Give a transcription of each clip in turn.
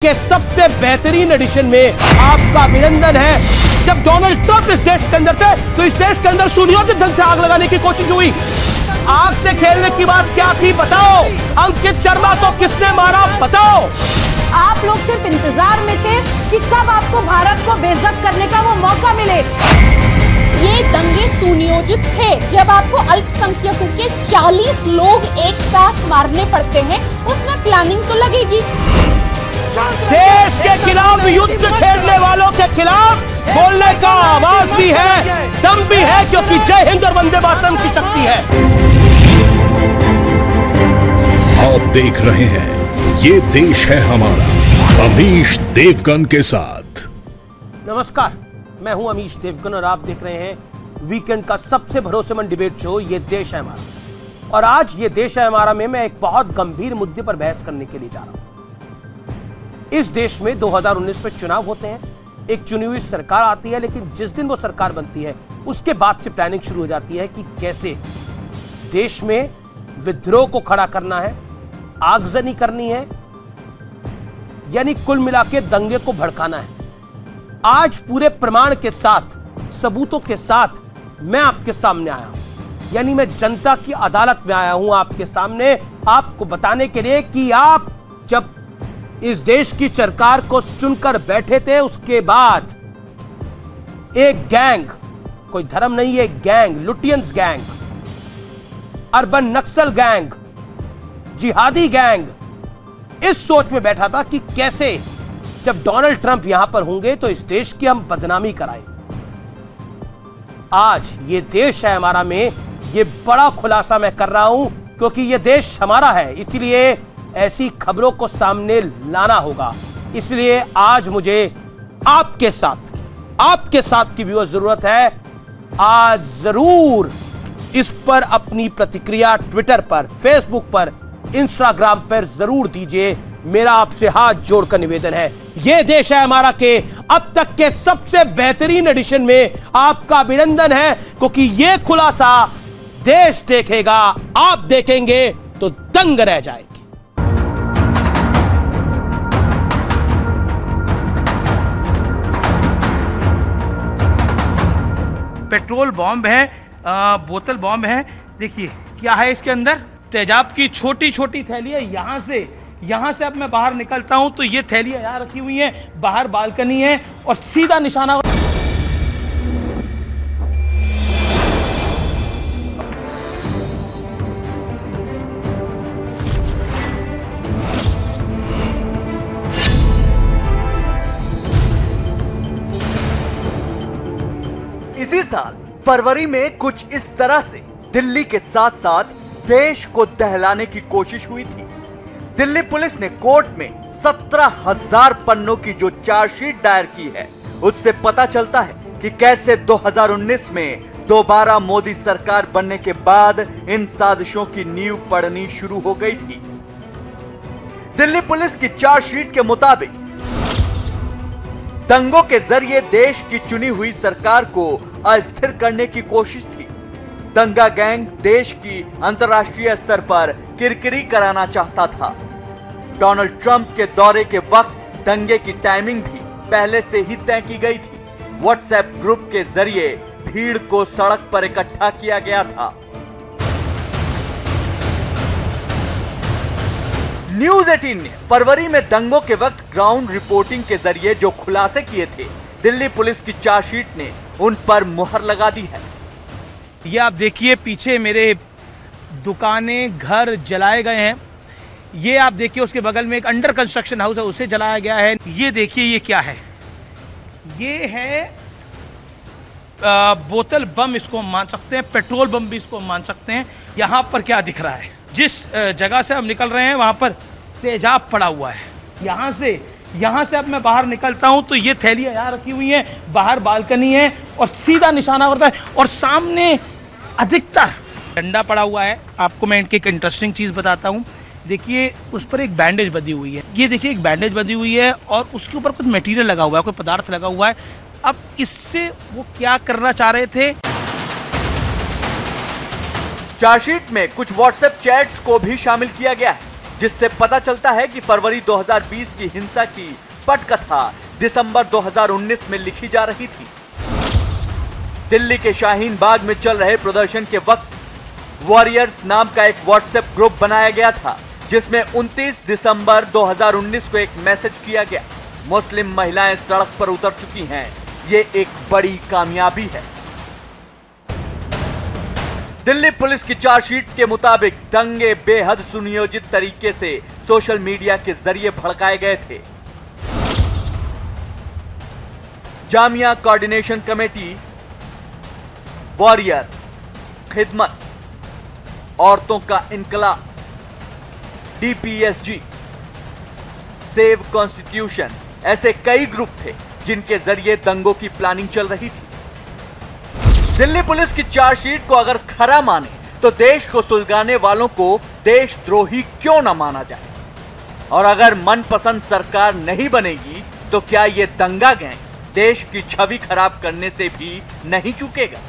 के सबसे बेहतरीन एडिशन में आपका अभिनंदन है। जब डोनाल्ड ट्रंप इस देश के अंदर थे तो इस देश के अंदर सुनियोजित ढंग से आग लगाने की कोशिश हुई। आग से खेलने की बात क्या थी बताओ? अंकित शर्मा को किसने मारा बताओ? आप लोग सिर्फ इंतजार में थे कि कब आपको भारत को बेइज्जत करने का वो मौका मिले। ये दंगे सुनियोजित थे। जब आपको अल्पसंख्यकों के 40 लोग एक साथ मारने पड़ते हैं उसमें प्लानिंग तो लगेगी। देश के खिलाफ युद्ध छेड़ने वालों के खिलाफ बोलने का आवाज भी है, दम भी है, क्योंकि जय हिंद और वंदे मातरम की शक्ति है। आप देख रहे हैं ये देश है हमारा, अमीश देवगन के साथ। नमस्कार, मैं हूं अमीश देवगन और आप देख रहे हैं वीकेंड का सबसे भरोसेमंद डिबेट शो ये देश है हमारा। और आज ये देश है हमारा में मैं एक बहुत गंभीर मुद्दे पर बहस करने के लिए जा रहा हूं। इस देश में 2019 में चुनाव होते हैं, एक चुनी हुई सरकार आती है, लेकिन जिस दिन वो सरकार बनती है उसके बाद से प्लानिंग शुरू हो जाती है कि कैसे देश में विद्रोह को खड़ा करना है, आगजनी करनी है, यानी कुल मिला के दंगे को भड़काना है। आज पूरे प्रमाण के साथ, सबूतों के साथ मैं आपके सामने आया हूं, यानी मैं जनता की अदालत में आया हूं आपके सामने, आपको बताने के लिए कि आप जब इस देश की सरकार को चुनकर बैठे थे उसके बाद एक गैंग, कोई धर्म नहीं है, गैंग, लुटियंस गैंग, अर्बन नक्सल गैंग, जिहादी गैंग इस सोच में बैठा था कि कैसे जब डोनाल्ड ट्रंप यहां पर होंगे तो इस देश की हम बदनामी कराएं। आज ये देश है हमारा में ये बड़ा खुलासा मैं कर रहा हूं, क्योंकि ये देश हमारा है, इसलिए ऐसी खबरों को सामने लाना होगा। इसलिए आज मुझे आपके साथ की व्यूअर्स जरूरत है। आज जरूर इस पर अपनी प्रतिक्रिया ट्विटर पर, फेसबुक पर, इंस्टाग्राम पर जरूर दीजिए। मेरा आपसे हाथ जोड़कर निवेदन है, यह देश है हमारा के अब तक के सबसे बेहतरीन एडिशन में आपका अभिनंदन है, क्योंकि यह खुलासा देश देखेगा, आप देखेंगे तो दंग रह जाएगी। पेट्रोल बॉम्ब है, बोतल बॉम्ब है। देखिए क्या है इसके अंदर, तेजाब की छोटी छोटी थैली है। यहाँ से अब मैं बाहर निकलता हूं तो ये थैलियां यहाँ रखी हुई हैं, बाहर बालकनी है और सीधा निशाना। इसी साल फरवरी में कुछ इस तरह से दिल्ली के साथ साथ देश को दहलाने की कोशिश हुई थी। दिल्ली पुलिस ने कोर्ट में 17,000 पन्नों की जो चार्जशीट दायर की है उससे पता चलता है कि कैसे 2019 में दोबारा मोदी सरकार बनने के बाद इन साजिशों की नींव पड़नी शुरू हो गई थी। दिल्ली पुलिस की चार्जशीट के मुताबिक दंगों के जरिए देश की चुनी हुई सरकार को अस्थिर करने की कोशिश थी। दंगा गैंग देश की अंतर्राष्ट्रीय स्तर पर किरकिरी कराना चाहता था। डोनाल्ड ट्रंप के दौरे के वक्त दंगे की टाइमिंग भी पहले से ही तय की गई थी। व्हाट्सएप ग्रुप के जरिए भीड़ को सड़क पर इकट्ठा किया गया था। न्यूज 18 ने फरवरी में दंगों के वक्त ग्राउंड रिपोर्टिंग के जरिए जो खुलासे किए थे, दिल्ली पुलिस की चार्जशीट ने उन पर मुहर लगा दी है। ये आप देखिए पीछे मेरे दुकानें, घर जलाए गए हैं। ये आप देखिए उसके बगल में एक अंडर कंस्ट्रक्शन हाउस है, उसे जलाया गया है। ये देखिए ये क्या है, ये है बोतल बम, इसको मान सकते हैं, पेट्रोल बम भी इसको मान सकते हैं। यहाँ पर क्या दिख रहा है, जिस जगह से हम निकल रहे हैं वहां पर तेजाब पड़ा हुआ है। यहाँ से अब मैं बाहर निकलता हूं तो ये थैलियां यहाँ रखी हुई हैं, बाहर बालकनी है और सीधा निशाना होता है और सामने अधिकतर डंडा पड़ा हुआ है। आपको मैं इनकी एक इंटरेस्टिंग चीज बताता हूँ। देखिए उस पर एक बैंडेज बंधी हुई है, ये देखिए एक बैंडेज बंधी हुई है और उसके ऊपर कुछ मटेरियल लगा हुआ है, कोई पदार्थ लगा हुआ है। अब इससे वो क्या करना चाह रहे थे? चार्जशीट में कुछ व्हाट्सएप चैट्स को भी शामिल किया गया है। जिससे पता चलता है कि फरवरी 2020 की हिंसा की पटकथा दिसंबर 2019 में लिखी जा रही थी। दिल्ली के शाहीन बाग में चल रहे प्रदर्शन के वक्त वॉरियर्स नाम का एक व्हाट्सएप ग्रुप बनाया गया था, जिसमें 29 दिसंबर 2019 को एक मैसेज किया गया। मुस्लिम महिलाएं सड़क पर उतर चुकी हैं, ये एक बड़ी कामयाबी है। दिल्ली पुलिस की चार्जशीट के मुताबिक दंगे बेहद सुनियोजित तरीके से सोशल मीडिया के जरिए भड़काए गए थे। जामिया कोऑर्डिनेशन कमेटी, वॉरियर, खिदमत, औरतों का इनकलाब, डीपीएसजी, सेव कॉन्स्टिट्यूशन, ऐसे कई ग्रुप थे जिनके जरिए दंगों की प्लानिंग चल रही थी। दिल्ली पुलिस की चार्जशीट को अगर खरा माने तो देश को सुलगाने वालों को देशद्रोही क्यों न माना जाए, और अगर मनपसंद सरकार नहीं बनेगी तो क्या ये दंगा गैंग देश की छवि खराब करने से भी नहीं चूकेगा।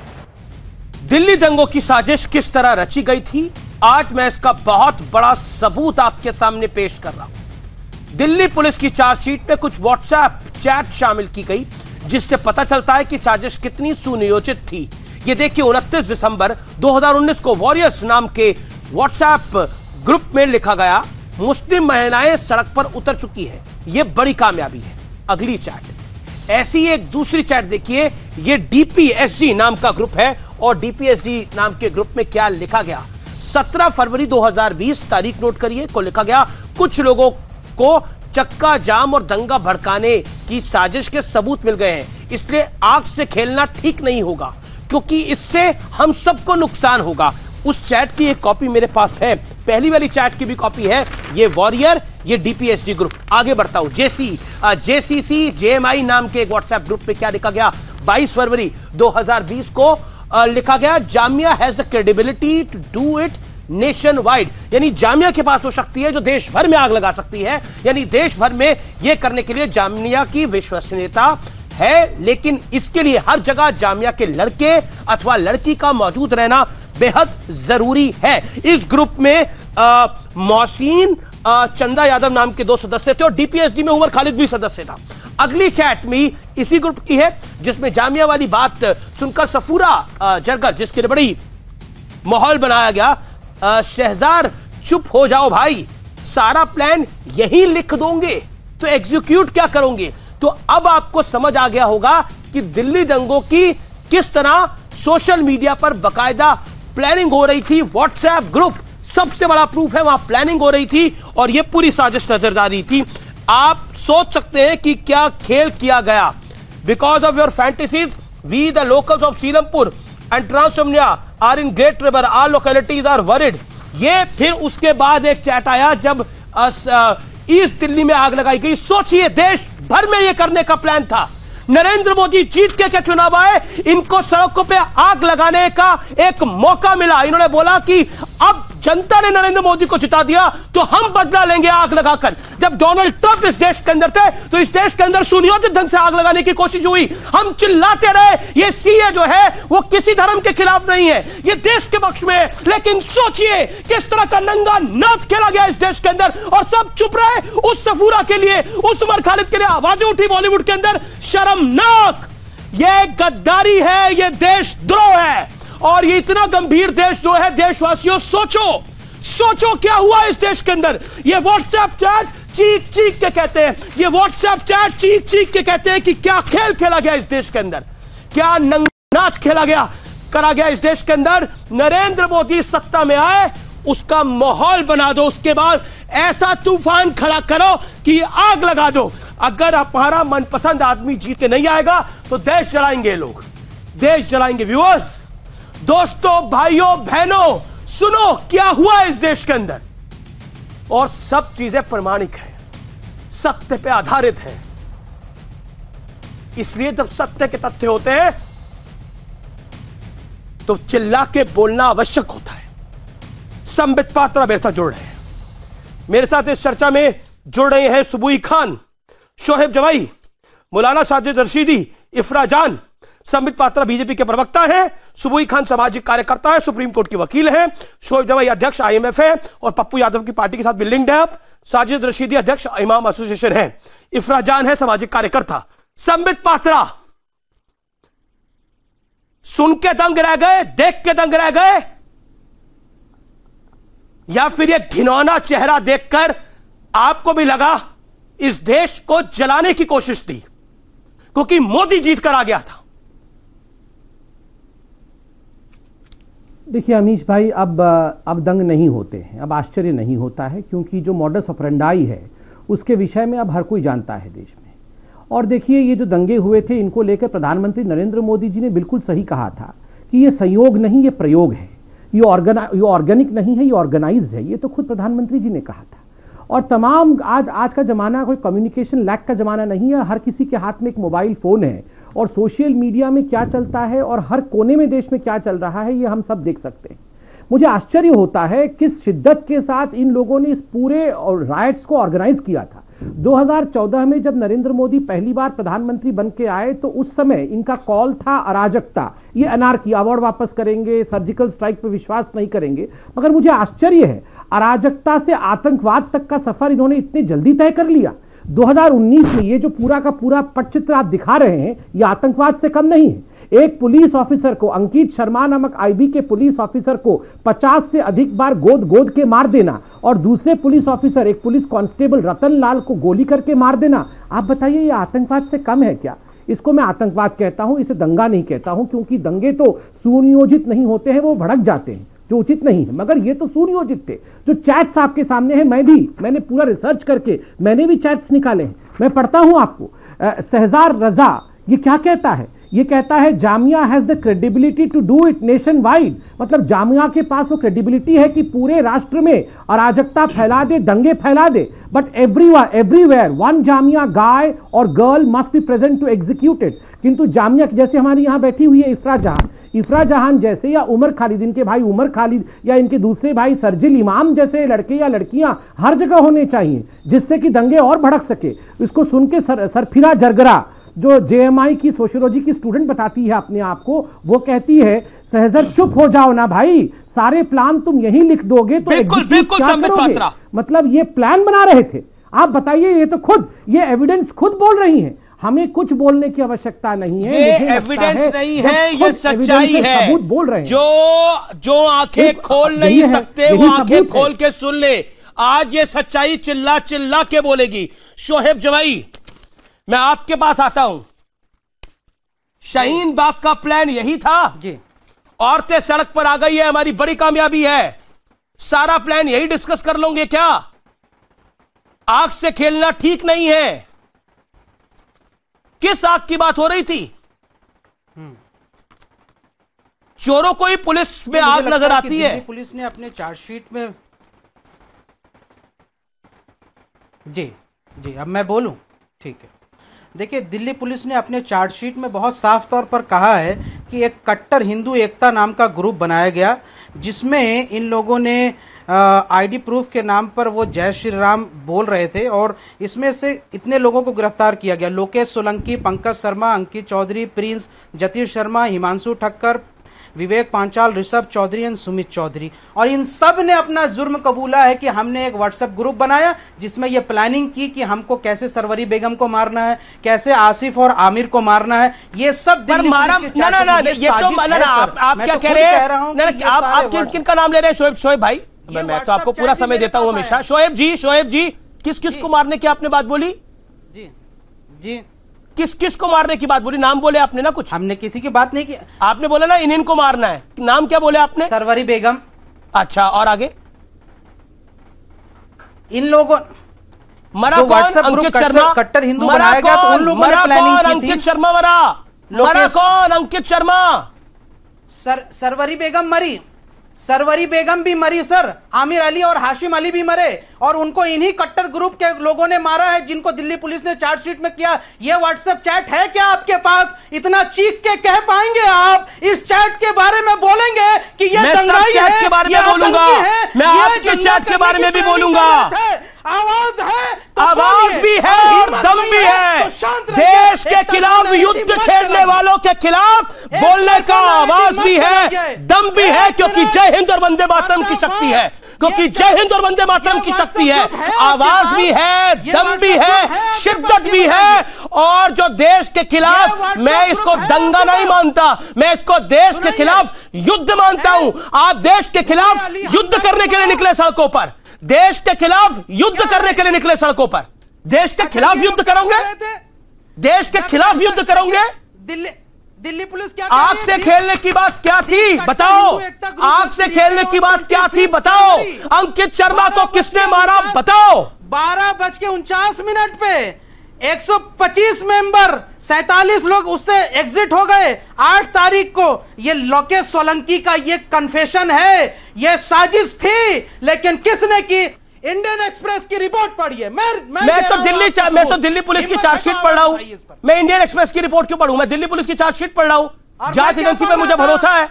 दिल्ली दंगों की साजिश किस तरह रची गई थी, आज मैं इसका बहुत बड़ा सबूत आपके सामने पेश कर रहा हूं। दिल्ली पुलिस की चार्जशीट में कुछ व्हाट्सएप चैट शामिल की गई, जिससे पता चलता है कि साजिश कितनी सुनियोजित थी। ये देखिए, 29 दिसंबर 2019 को वॉरियर्स नाम के व्हाट्सएप ग्रुप में लिखा गया, मुस्लिम महिलाएं सड़क पर उतर चुकी है, ये बड़ी कामयाबी है। अगली चैट, ऐसी एक दूसरी चैट देखिए, ये डीपीएसजी नाम का ग्रुप है, और डीपीएसजी नाम के ग्रुप में क्या लिखा गया, 17 फरवरी 2020 तारीख नोट करिए, को लिखा गया, कुछ लोगों को चक्का जाम और दंगा भड़काने की साजिश के सबूत मिल गए हैं, इसलिए आग से खेलना ठीक नहीं होगा, क्योंकि इससे हम सबको नुकसान होगा। उस चैट की एक कॉपी मेरे पास है, पहली वाली चैट की भी कॉपी है, ये वॉरियर, ये डीपीएसजी ग्रुप। आगे बढ़ता हूं, जेसीसी जेएमआई नाम के एक व्हाट्सएप ग्रुप पे क्या लिखा गया, 22 फरवरी 2020 को लिखा गया, Jamia has the credibility to do it nationwide, यानी जामिया के पास वो शक्ति है जो देश भर में आग लगा सकती है, यानी देश भर में यह करने के लिए जामिया की विश्वसनीयता है, लेकिन इसके लिए हर जगह जामिया के लड़के अथवा लड़की का मौजूद रहना बेहद जरूरी है। इस ग्रुप में मोहसिन चंदा यादव नाम के 2 सदस्य थे, और डीपीएसजी में उमर खालिद भी सदस्य था। अगली चैट में इसी ग्रुप की है, जिसमें जामिया वाली बात सुनकर सफूरा जरगर, जिसके लिए बड़ी माहौल बनाया गया, शहजार चुप हो जाओ भाई, सारा प्लान यही लिख दोगे तो एग्जीक्यूट क्या करोगे। तो अब आपको समझ आ गया होगा कि दिल्ली दंगों की किस तरह सोशल मीडिया पर बकायदा प्लानिंग हो रही थी। व्हाट्सएप ग्रुप सबसे बड़ा प्रूफ है, वहां प्लानिंग हो रही थी और यह पूरी साजिश नजर आ रही थी। आप सोच सकते हैं कि क्या खेल किया गया। Because of your fantasies we the locals of Seelampur and Transyamuna are in great river, are localities are worried. ये फिर उसके बाद एक चैट आया जब ईस्ट दिल्ली में आग लगाई गई। सोचिए, देश भर में यह करने का प्लान था। नरेंद्र मोदी जीत के क्या चुनाव आए, इनको सड़कों पे आग लगाने का एक मौका मिला। इन्होंने बोला कि अब जनता ने नरेंद्र मोदी को जिता दिया तो हम बदला लेंगे आग लगाकर। जब डोनाल्ड ट्रंप इस देश के अंदर थे तो इस देश के अंदर सुनियोजित ढंग से आग लगाने की कोशिश हुई। हम चिल्लाते रहे, ये सीए जो है वो किसी धर्म के खिलाफ नहीं है, ये देश के पक्ष में है। लेकिन सोचिए किस तरह का नंगा नाच खेला गया इस देश के अंदर, और सब चुप रहे। उस सफूरा के लिए, उस उमर खालिद के लिए आवाजें उठी बॉलीवुड के अंदर, शर्मनाक। ये गद्दारी है, ये देशद्रोह है, और ये इतना गंभीर देशद्रोह है। देशवासियों सोचो क्या हुआ इस देश के अंदर। ये व्हाट्सएप चैट चीख चीख के कहते हैं, ये व्हाट्सएप चैट चीख चीख के कहते हैं कि क्या खेल खेला गया इस देश के अंदर, क्या नाच खेला गया, करा गया इस देश के अंदर। नरेंद्र मोदी सत्ता में आए, उसका माहौल बना दो, उसके बाद ऐसा तूफान खड़ा करो कि आग लगा दो। अगर हमारा मनपसंद आदमी जीत के नहीं आएगा तो देश जलाएंगे, लोग देश जलाएंगे। व्यूअर्स, दोस्तों, भाइयों बहनों, सुनो क्या हुआ इस देश के अंदर, और सब चीजें प्रमाणिक है, सत्य पे आधारित है। इसलिए जब सत्य के तथ्य होते हैं तो चिल्ला के बोलना आवश्यक होता है। संबित पात्रा मेरे साथ जुड़ रहे हैं, मेरे साथ इस चर्चा में जुड़ रहे हैं सुबुई खान, शोहेब जवाई, मौलाना साजिद रशीदी, इफ्रा जान, संबित पात्रा बीजेपी के प्रवक्ता हैं, सुबोई खान सामाजिक कार्यकर्ता है, सुप्रीम कोर्ट के वकील हैं, शोएब जवाई अध्यक्ष IMF है और पप्पू यादव की पार्टी के साथ बिल्डिंग डैप, साजिद रशीदी अध्यक्ष इमाम एसोसिएशन है, इफ्रा जान है समाजिक कार्यकर्ता। संबित पात्रा सुन के दंग रह गए, देख के दंग रह गए, या फिर यह घिनौना चेहरा देखकर आपको भी लगा इस देश को जलाने की कोशिश थी क्योंकि मोदी जीत कर आ गया था? देखिए अमीश भाई, अब दंग नहीं होते हैं, अब आश्चर्य नहीं होता है, क्योंकि जो मॉडस ऑपरेंडाई है उसके विषय में अब हर कोई जानता है देश में। और देखिए ये जो दंगे हुए थे इनको लेकर प्रधानमंत्री नरेंद्र मोदी जी ने बिल्कुल सही कहा था कि ये संयोग नहीं, ये प्रयोग है, ये ऑर्गेनिक नहीं है, ये ऑर्गेनाइज्ड है। ये तो खुद प्रधानमंत्री जी ने कहा था। और तमाम आज का जमाना कोई कम्युनिकेशन लैक का जमाना नहीं है। हर किसी के हाथ में एक मोबाइल फोन है और सोशल मीडिया में क्या चलता है और हर कोने में देश में क्या चल रहा है ये हम सब देख सकते हैं। मुझे आश्चर्य होता है किस शिद्दत के साथ इन लोगों ने इस पूरे राइट्स को ऑर्गेनाइज किया था। 2014 में जब नरेंद्र मोदी पहली बार प्रधानमंत्री बन के आए तो उस समय इनका कॉल था अराजकता, ये अनार्की, अवार्ड वापस करेंगे, सर्जिकल स्ट्राइक पर विश्वास नहीं करेंगे। मगर मुझे आश्चर्य है अराजकता से आतंकवाद तक का सफर इन्होंने इतनी जल्दी तय कर लिया। 2019 में ये जो पूरा का पूरा पटचित्र आप दिखा रहे हैं ये आतंकवाद से कम नहीं है। एक पुलिस ऑफिसर को, अंकित शर्मा नामक IB के पुलिस ऑफिसर को 50 से अधिक बार गोद के मार देना और दूसरे पुलिस ऑफिसर, एक पुलिस कांस्टेबल रतन लाल को गोली करके मार देना, आप बताइए ये आतंकवाद से कम है क्या? इसको मैं आतंकवाद कहता हूं, इसे दंगा नहीं कहता हूं, क्योंकि दंगे तो सुनियोजित नहीं होते हैं, वो भड़क जाते हैं, जो उचित नहीं है। मगर ये तो सुनियोजित थे। जो चैट्स आपके सामने हैं, मैंने पूरा रिसर्च करके मैंने भी चैट्स निकाले हैं, मैं पढ़ता हूं आपको। शहजार रजा ये क्या कहता है? ये कहता है Jamia has the credibility to do it nationwide. मतलब जामिया के पास वो क्रेडिबिलिटी है कि पूरे राष्ट्र में अराजकता फैला दे, दंगे फैला दे। But everywhere one Jamia guy और girl must be present to execute it. किंतु जामिया जैसे हमारी यहां बैठी हुई है इफ्रा जहान जैसे, या उमर खालिद, इनके भाई उमर खालिद या इनके दूसरे भाई सरजिल इमाम जैसे लड़के या लड़कियां हर जगह होने चाहिए जिससे कि दंगे और भड़क सके। इसको सुन के सरफिरा जरगरा जो JMI की सोशियोलॉजी की स्टूडेंट बताती है अपने आप को, वो कहती है सहजर चुप हो जाओ ना भाई, सारे प्लान तुम यही लिख दोगे तो बिल्कुल संबित पात्रा, मतलब ये प्लान बना रहे थे। आप बताइए, ये तो खुद ये एविडेंस खुद बोल रही हैं, हमें कुछ बोलने की आवश्यकता नहीं है। ये एविडेंस नहीं है, ये सच्चाई है। बोल रहे हैं जो आंखें खोल नहीं सकते वो आंखें खोल के सुन ले। आज ये सच्चाई चिल्ला चिल्ला के बोलेगी। शोएब जवाई, मैं आपके पास आता हूं। शाहीन बाग का प्लान यही था जी, औरतें सड़क पर आ गई है, हमारी बड़ी कामयाबी है, सारा प्लान यही डिस्कस कर लोगे क्या? आग से खेलना ठीक नहीं है। किस आग की बात हो रही थी? चोरों को ही पुलिस में आग नजर आती है। पुलिस ने अपने चार्जशीट में जी अब मैं बोलूं, ठीक है। देखिए, दिल्ली पुलिस ने अपने चार्जशीट में बहुत साफ तौर पर कहा है कि एक कट्टर हिंदू एकता नाम का ग्रुप बनाया गया, जिसमें इन लोगों ने ID प्रूफ के नाम पर वो जय श्री राम बोल रहे थे और इसमें से इतने लोगों को गिरफ्तार किया गया। लोकेश सोलंकी, पंकज शर्मा, अंकित चौधरी, प्रिंस, जतीश शर्मा, हिमांशु ठक्कर, विवेक पांचाल, ऋषभ चौधरी और सुमित चौधरी। और इन सब ने अपना जुर्म कबूला है कि हमने एक व्हाट्सएप ग्रुप बनाया जिसमें यह प्लानिंग की कि हमको कैसे सरवरी बेगम को मारना है, कैसे आसिफ और आमिर को मारना है। ये सब आप क्या कह रहे हैं? आप किनका नाम ले रहे हैं? शोएब भाई, मैं तो आपको पूरा समय देता हूं हमेशा। शोएब जी, किस को मारने की आपने बात बोली? जी किस को मारने की बात बोली? नाम बोले आपने ना कुछ? हमने किसी की बात नहीं की। आपने बोला ना इनको मारना है। नाम क्या बोले आपने? सरवरी बेगम। अच्छा, और आगे? इन लोगों मरा कौन? अंकित शर्मा। कट्टर हिंदू बनाया गया तो उन लोगों ने प्लानिंग की थी। अंकित शर्मा मरा कौन? अंकित शर्मा। सरवरी बेगम मरी, सरवरी बेगम भी मरी सर, आमिर अली और हाशिम अली भी मरे और उनको इन्हीं कट्टर ग्रुप के लोगों ने मारा है, जिनको दिल्ली पुलिस ने चार्जशीट में किया। ये व्हाट्सएप चैट है क्या आपके पास? इतना चीख के कह पाएंगे आप? इस चैट के बारे में बोलेंगे कि ये दंगाई है, के बारे में बोलूंगा, मैं आपके चैट के बारे में भी बोलूंगा। आवाज है तो आवाज भी है और दम भी है। देश के खिलाफ युद्ध छेड़ने वाले वालों के खिलाफ बोलने का आवाज भी है, दम भी है, क्योंकि जय हिंद और वंदे मातरम की शक्ति है, क्योंकि जय हिंद और वंदे मातरम की शक्ति है, आवाज भी है, दम भी है, शिद्दत भी है। और जो देश के खिलाफ, मैं इसको दंगा नहीं मानता, मैं इसको देश के खिलाफ युद्ध मानता हूं। आप देश के खिलाफ युद्ध करने के लिए निकले सड़कों पर, देश के खिलाफ युद्ध करने के लिए निकले सड़कों पर, देश के खिलाफ युद्ध करोगे, देश के खिलाफ युद्ध करोगे। दिल्ली पुलिस क्या आग से खेलने की बात क्या थी बताओ, आग से खेलने की बात क्या थी बताओ, अंकित शर्मा को किसने मारा बताओ। 12:49 पे 125 मेंबर 47 लोग उससे एग्जिट हो गए। 8 तारीख को ये लोकेश सोलंकी का ये कन्फेशन है, ये साजिश थी, लेकिन किसने की? इंडियन एक्सप्रेस की रिपोर्ट पढ़िए। मैं तो दिल्ली पुलिस की चार्जशीट पढ़ रहा हूं। मैं इंडियन एक्सप्रेस की रिपोर्ट क्यों पढ़ूं? मैं दिल्ली पुलिस की चार्जशीट पढ़ रहा हूं। जांच एजेंसी पे मुझे भरोसा है।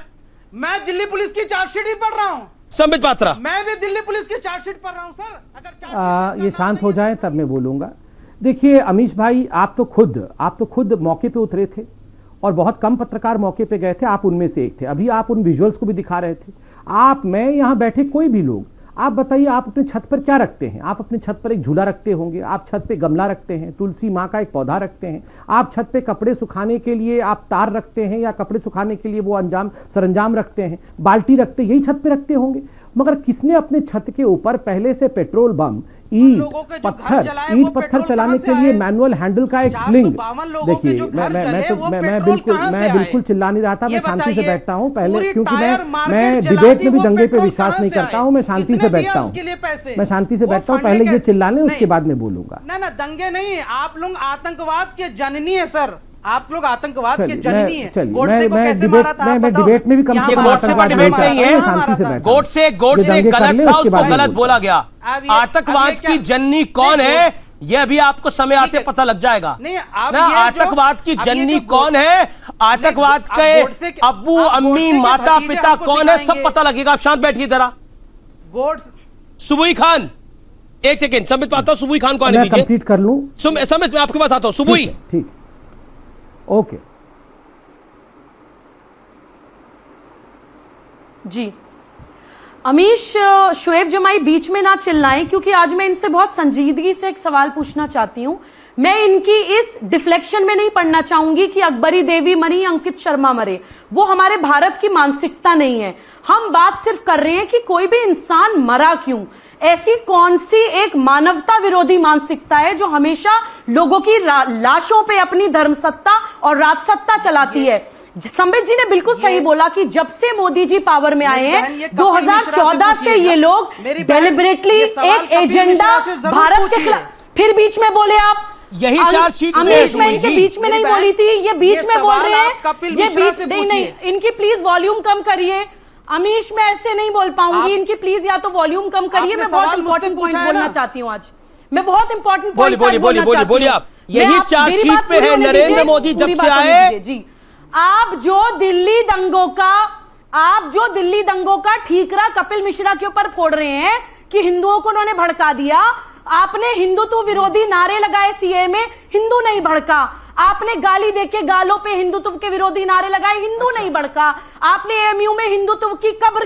मैं दिल्ली पुलिस की चार्जशीट ही पढ़ रहा हूं। संबित पात्रा, मैं भी दिल्ली पुलिस की चार्जशीट पढ़ रहा हूं सर। अगर ये शांत हो जाए तब मैं बोलूंगा। देखिए अमीश भाई, आप तो खुद मौके पे उतरे थे और बहुत कम पत्रकार मौके पे गए थे, आप उनमें से एक थे। अभी आप उन विजुअल्स को भी दिखा रहे थे। आप, मैं, यहां बैठे कोई भी लोग, आप बताइए आप अपने छत पर क्या रखते हैं? आप अपने छत पर एक झूला रखते होंगे, आप छत पे गमला रखते हैं, तुलसी माँ का एक पौधा रखते हैं, आप छत पे कपड़े सुखाने के लिए आप तार रखते हैं या कपड़े सुखाने के लिए वो सरंजाम रखते हैं, बाल्टी रखते, यही छत पे रखते होंगे। मगर किसने अपने छत के ऊपर पहले से पेट्रोल बम, ईट पत्थर चलाने के लिए मैनुअल हैंडल का एक स्लिंग? देखिए मैं बिल्कुल चिल्ला नहीं रहा था, मैं शांति से बैठता हूं पहले, क्योंकि मैं डिबेट में भी दंगे पे विश्वास नहीं करता हूं। मैं शांति से बैठता हूं, पहले ये चिल्ला लें, उसके बाद में बोलूंगा। ना दंगे नहीं, आप लोग आतंकवाद के जननी है सर, आप लोग आतंकवाद के जननी है। गोडसे को कैसे मारा था? मैं डिबेट में भी कम से कम गोडसे पर डिबेट नहीं है। गोडसे गलत था, उसको गलत बोला गया। आतंकवाद की जननी कौन है ये अभी आपको समय आते पता लग जाएगा ना। आतंकवाद की जननी कौन है, आतंकवाद के अब्बू अम्मी माता पिता कौन है, सब पता लगेगा। आप शांत बैठिए जरा। सुबुई खान, एक सेकेंड, समित आता हूं, सुबुई खान को आने दीजिए। कंप्लीट कर लूं समित, मैं आपके पास आता हूं। सुबुई, ठीक, ओके जी। अमीश, शोएब जमाई बीच में ना चिल्लाएं, क्योंकि आज मैं इनसे बहुत संजीदगी से एक सवाल पूछना चाहती हूं। मैं इनकी इस डिफ्लेक्शन में नहीं पढ़ना चाहूंगी कि अकबरी देवी मरी, अंकित शर्मा मरे। वो हमारे भारत की मानसिकता नहीं है। हम बात सिर्फ कर रहे हैं कि कोई भी इंसान मरा क्यों। ऐसी कौन सी एक मानवता विरोधी मानसिकता है जो हमेशा लोगों की लाशों पे अपनी धर्मसत्ता और राजसत्ता चलाती है? संबित जी ने बिल्कुल सही बोला कि जब से मोदी जी पावर में आए हैं 2014 से ये लोग डेलिबरेटली एक एजेंडा भारत के खिलाफ, फिर बीच में बोले आप यही चार्जशीट अमीश, मैं इनके बीच में नहीं बोली थी, ये बीच में बोल रहे हैं। ये बीच नहीं, इनकी प्लीज वॉल्यूम कम करिए। अमीश, मैं ऐसे नहीं बोल पाऊंगी, इनकी प्लीज या तो वॉल्यूम कम करिए। मैं बहुत इंपॉर्टेंट पॉइंट बोलना चाहती हूँ आज। मैं बहुत इंपॉर्टेंट पॉइंट बोलिए आप। यही चार्जशीट पे है, नरेंद्र मोदी जब से आए। जी, आप जो दिल्ली दंगों का ठीकरा कपिल मिश्रा के ऊपर फोड़ रहे हैं कि हिंदुओं को उन्होंने भड़का दिया। आपने हिंदुत्व विरोधी नारे लगाए सीए में, हिंदू नहीं भड़का। आपने गाली देके गालों पे हिंदुत्व के विरोधी नारे लगाए, हिंदू नहीं भड़का। आपने एएमयू में हिंदुत्व की कब्र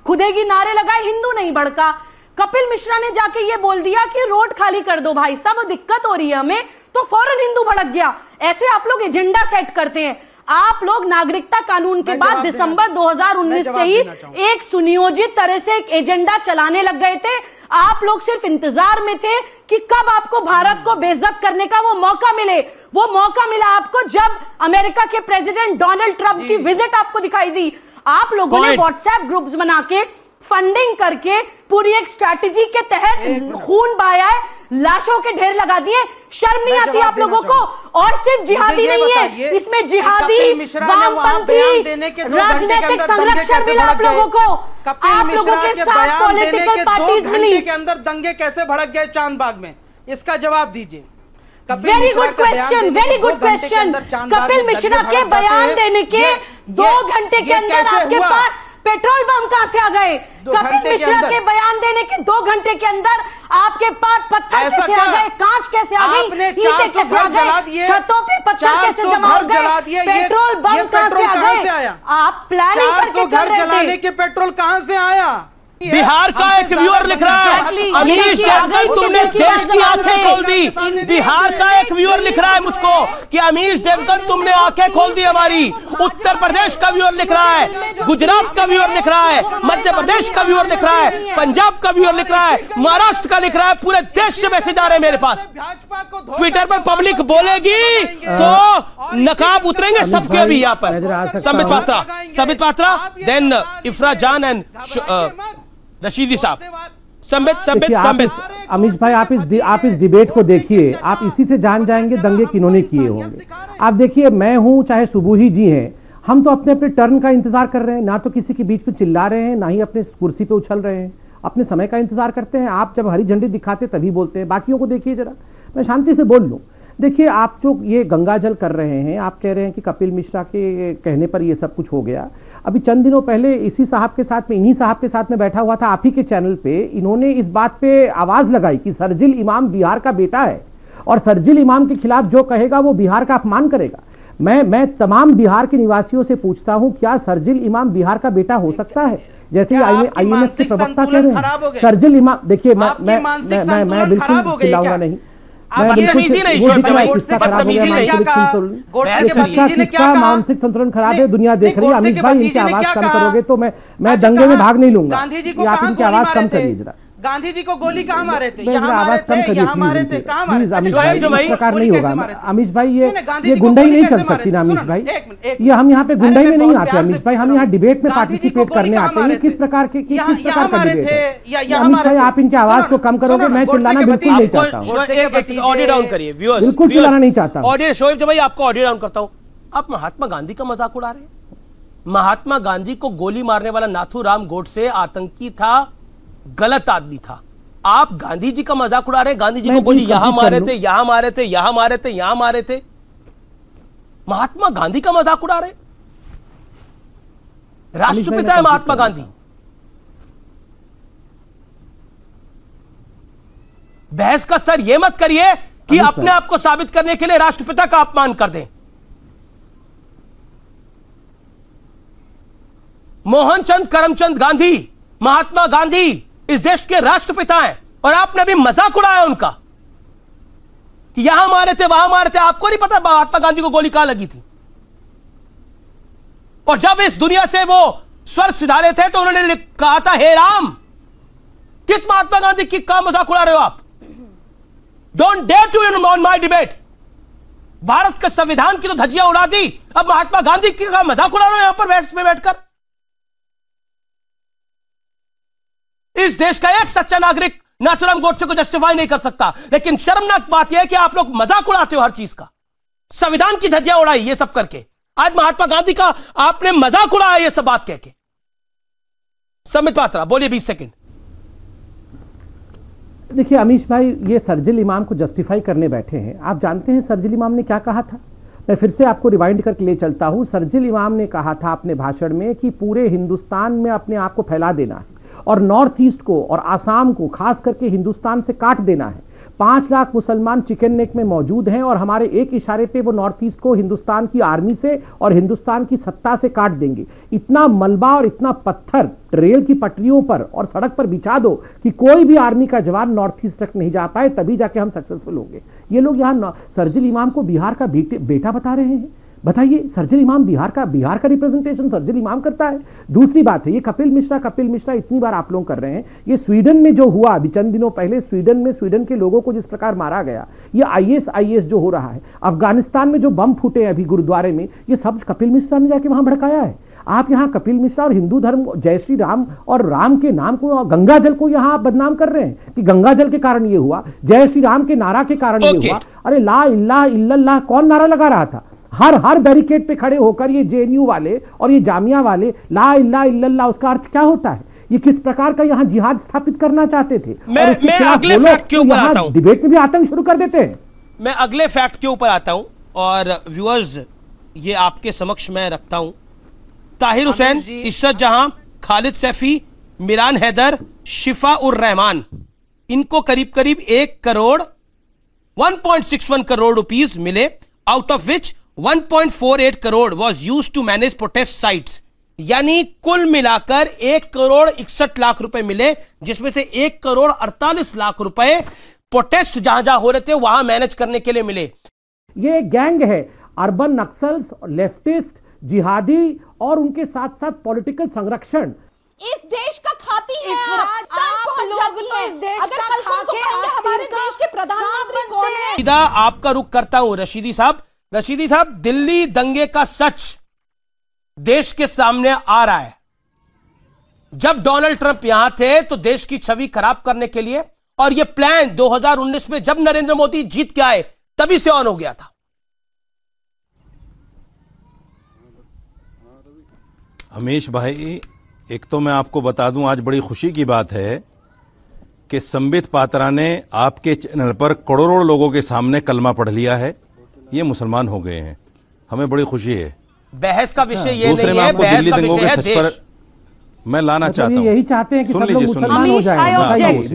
खुदेगी नारे लगाए, हिंदू नहीं भड़का। कपिल मिश्रा ने जाके ये बोल दिया कि रोड खाली कर दो भाई साहब, दिक्कत हो रही है हमें, तो फौरन हिंदू भड़क गया। ऐसे आप लोग एजेंडा सेट करते हैं। आप लोग नागरिकता कानून के बाद दिसंबर 2019 से ही एक सुनियोजित तरह से एक एजेंडा चलाने लग गए थे। आप लोग सिर्फ इंतजार में थे कि कब आपको भारत को बेइज्जत करने का वो मौका मिले। वो मौका मिला आपको जब अमेरिका के प्रेसिडेंट डोनाल्ड ट्रंप की विजिट आपको दिखाई दी। आप लोगों ने व्हाट्सएप ग्रुप्स बना के फंडिंग करके पूरी एक स्ट्रैटेजी के तहत खून बहाया है, लाशों के ढेर लगा दिए। शर्म नहीं आती आप लोगों को? और सिर्फ जिहादी नहीं है, इसमें जिहादी, वामपंथी, राजनीतिक संरक्षण मिला आप लोगों को। आप लोगों के साथ पॉलिटिकल पार्टीज मिली। के अंदर दंगे कैसे भड़क गए चांदबाग में, इसका जवाब दीजिए। Very good question, very good question. Kapil Mishra के बयान देने के 2 घंटे के अंदर आपके पास पेट्रोल बम कहां से आ गए? कपिल मिश्रा के बयान देने के 2 घंटे के अंदर आपके पास पत्थर ऐसा कैसे आ क्या? गए, कांच कैसे आ गई, आपने ईंटें 400 कैसे आ घर जला गए, दिए, छतों पे पत्थर कैसे 400 जमा हो घर जला गए, दिए, पेट्रोल ये बम कहां से पेट्रोल आ कहां गए? से आया? आप प्लानिंग 400 करके चल घर रहे जलाने थे। के पेट्रोल कहां से आया? बिहार का एक व्यूअर लिख रहा है, अमीश देवगन तुमने देश की आंखें खोल दी। बिहार का एक व्यूअर लिख रहा है मुझको कि अमीश देवगन तुमने आंखें खोल दी हमारी। उत्तर प्रदेश का व्यूअर लिख रहा है, गुजरात का व्यूअर लिख रहा है, मध्य प्रदेश का व्यूअर लिख रहा है, पंजाब का व्यूअर लिख रहा है, महाराष्ट्र का लिख रहा है, पूरे देश से मैसेज आ रहे हैं मेरे पास। ट्विटर पर पब्लिक बोलेगी तो नकाब उतरेंगे सबके अभी यहाँ पर। संबित पात्रा, देन इफ्रा जान एंड रशीदी साहब। संबित अमीश भाई, आप इस डिबेट को देखिए, आप इसी से जान जाएंगे दंगे किन्होंने किए होंगे। आप देखिए, मैं हूं चाहे सुबुही जी हैं, हम तो अपने अपने टर्न का इंतजार कर रहे हैं, ना तो किसी के बीच में चिल्ला रहे हैं, ना ही अपने कुर्सी पे उछल रहे हैं, अपने समय का इंतजार करते हैं। आप जब हरी झंडी दिखाते तभी बोलते हैं, बाकियों को देखिए जरा, मैं शांति से बोल लूं। देखिए, आप जो ये गंगा जल कर रहे हैं, आप कह रहे हैं कि कपिल मिश्रा के कहने पर ये सब कुछ हो गया। अभी चंद दिनों पहले इसी साहब के साथ में, इन्हीं साहब के साथ में बैठा हुआ था आप ही के चैनल पे, इन्होंने इस बात पे आवाज लगाई कि शर्जिल इमाम बिहार का बेटा है और शर्जिल इमाम के खिलाफ जो कहेगा वो बिहार का अपमान करेगा। मैं तमाम बिहार के निवासियों से पूछता हूं, क्या शर्जिल इमाम बिहार का बेटा हो सकता है? जैसे आईएमएफ के प्रवक्ता कह रहे हैं शर्जिल इमाम। देखिए, मैं बिल्कुल चिल्लाऊंगा नहीं, मानसिक संतुलन खराब है, दुनिया देख रही है। अमित भाई, इनकी आवाज कम करोगे तो मैं दंगे में भाग नहीं लूंगा। आप इनकी आवाज कम करिए जरा। गांधी जी को गोली कहाँ मारे थे? यहाँ मारे थे, यहाँ मारे थे, कहाँ मारे थे? इस प्रकार नहीं होगा अमीश भाई, ये गुंडाई नहीं कर सकती ना अमीश भाई। ये हम यहाँ पे गुंडाई में नहीं आते अमीश भाई, हम यहाँ डिबेट में पार्टिसिपेट करने आते हैं। किस प्रकार का डिबेट है अमीश भाई? आप इनकी आवाज को कम करोगे, मैं चिल्लाना बिल्कुल नहीं चाहता हूँ, ऑडियो डाउन करिए, बिल्कुल चिल्लाना नहीं चाहता। ऑडियो शोएब भाई, आपको ऑडियो डाउन करता हूँ। आप महात्मा गांधी का मजाक उड़ा रहे हैं। महात्मा गांधी को गोली मारने वाला नाथूराम गोडसे आतंकी था, गलत आदमी था। आप गांधी जी का मजाक उड़ा रहे हैं। गांधी जी को गोली यहां मारे थे, यहां मारे थे, यहां मारे थे, यहां मारे थे। महात्मा गांधी का मजाक उड़ा रहे। राष्ट्रपिता है महात्मा गांधी। बहस का स्तर यह मत करिए कि अपने आप को साबित करने के लिए राष्ट्रपिता का अपमान कर दें। मोहनचंद करमचंद गांधी, महात्मा गांधी इस देश के राष्ट्रपिता हैं और आपने भी मजाक उड़ाया उनका कि यहां मारे थे, वहां मारे थे। आपको नहीं पता महात्मा गांधी को गोली कहां लगी थी? और जब इस दुनिया से वो स्वर्ग सिधारे थे तो उन्होंने कहा था, हे राम। किस महात्मा गांधी की का मजाक उड़ा रहे हो आप? Don't dare to on my debate. Bharat के संविधान की तो धज्जियां उड़ा दी, अब महात्मा गांधी की का मजाक उड़ा रहे हो यहां पर बैठकर। इस देश का एक सच्चा नागरिक नाथूराम गोडसे को जस्टिफाई नहीं कर सकता, लेकिन शर्मनाक बात यह है कि आप लोग मजाक उड़ाते हो हर चीज का। संविधान की धज्जियां उड़ाई ये सब करके, आज महात्मा गांधी का आपने मजाक उड़ाया ये सब बात कह के। संबित पात्रा बोलिए, 20 सेकंड। देखिए अमीश भाई, ये शर्जिल इमाम को जस्टिफाई करने बैठे हैं। आप जानते हैं शर्जिल इमाम ने क्या कहा था? मैं फिर से आपको रिवाइंड करके ले चलता हूं। शर्जिल इमाम ने कहा था अपने भाषण में कि पूरे हिंदुस्तान में अपने आप को फैला देना है और नॉर्थ ईस्ट को और आसाम को खास करके हिंदुस्तान से काट देना है। 5 लाख मुसलमान चिकन नेक में मौजूद हैं और हमारे एक इशारे पे वो नॉर्थ ईस्ट को हिंदुस्तान की आर्मी से और हिंदुस्तान की सत्ता से काट देंगे। इतना मलबा और इतना पत्थर रेल की पटरियों पर और सड़क पर बिछा दो कि कोई भी आर्मी का जवान नॉर्थ ईस्ट तक नहीं जा पाए, तभी जाके हम सक्सेसफुल होंगे। ये लोग यहाँ शर्जिल इमाम को बिहार का बेटा बता रहे हैं। बताइए, शर्जिल इमाम बिहार का रिप्रेजेंटेशन शर्जिल इमाम करता है। दूसरी बात है, ये कपिल मिश्रा इतनी बार आप लोग कर रहे हैं। ये स्वीडन में जो हुआ अभी चंद दिनों पहले, स्वीडन के लोगों को जिस प्रकार मारा गया, ये आईएस जो हो रहा है, अफगानिस्तान में जो बम फूटे अभी गुरुद्वारे में, ये सब कपिल मिश्रा ने जाके वहां भड़काया है। आप यहाँ कपिल मिश्रा और हिंदू धर्म, जय श्री राम और राम के नाम को, गंगा जल को यहाँ आप बदनाम कर रहे हैं कि गंगा जल के कारण ये हुआ, जय श्री राम के नारा के कारण ये हुआ। अरे ला इल्लाह इल्लल्लाह कौन नारा लगा रहा था? हर बैरिकेड पे खड़े होकर ये जेएनयू वाले और ये जामिया वाले ला इल्लाह इल्लल्लाह, उसका अर्थ क्या होता है? ये किस प्रकार का यहाँ जिहाद स्थापित करना चाहते थे? मैं अगले फैक्ट के ऊपर आता हूं। डिबेट में भी आतंक शुरू कर देते हैं। मैं अगले फैक्ट के ऊपर आता हूं और व्यूअर्स ये आपके समक्ष मैं रखता हूं। ताहिर हुसैन, इशरत जहां, खालिद सैफी, मिरान हैदर, शिफा उर रहमान, इनको करीब करीब 1.61 करोड़ रुपीस मिले, out of which 1.48 crore was used to manage protest sites. यानी कुल मिलाकर 1,61,00,000 रुपए मिले, जिसमें से 1,48,00,000 रुपए प्रोटेस्ट जहां जहां हो रहे थे वहां मैनेज करने के लिए मिले। ये गैंग है, अर्बन नक्सल्स, लेफ्टिस्ट, जिहादी और उनके साथ साथ पॉलिटिकल संरक्षण। इस देश का खाती है आप लोग तो इस देश अगर का कल को खाके कहेंगे हमारे देश के प्रधानमंत्री कौन है? सीधा आपका रुख करता हूं रशीदी साहब। रशीदी साहब, दिल्ली दंगे का सच देश के सामने आ रहा है। जब डोनाल्ड ट्रंप यहां थे तो देश की छवि खराब करने के लिए, और यह प्लान 2019 में जब नरेंद्र मोदी जीत के आए तभी से ऑन हो गया था। अमीश भाई, एक तो मैं आपको बता दूं, आज बड़ी खुशी की बात है कि संबित पात्रा ने आपके चैनल पर करोड़ों लोगों के सामने कलमा पढ़ लिया है, ये मुसलमान हो गए हैं। हमें बड़ी खुशी है। बहस का विषय ये दूसरे नहीं में है, आपको बहस दिल्ली का दंगों विषय के है सच देश। पर मैं लाना चाहता हूं। यही चाहते हैं कि सब लोग मुसलमान हो जाएं।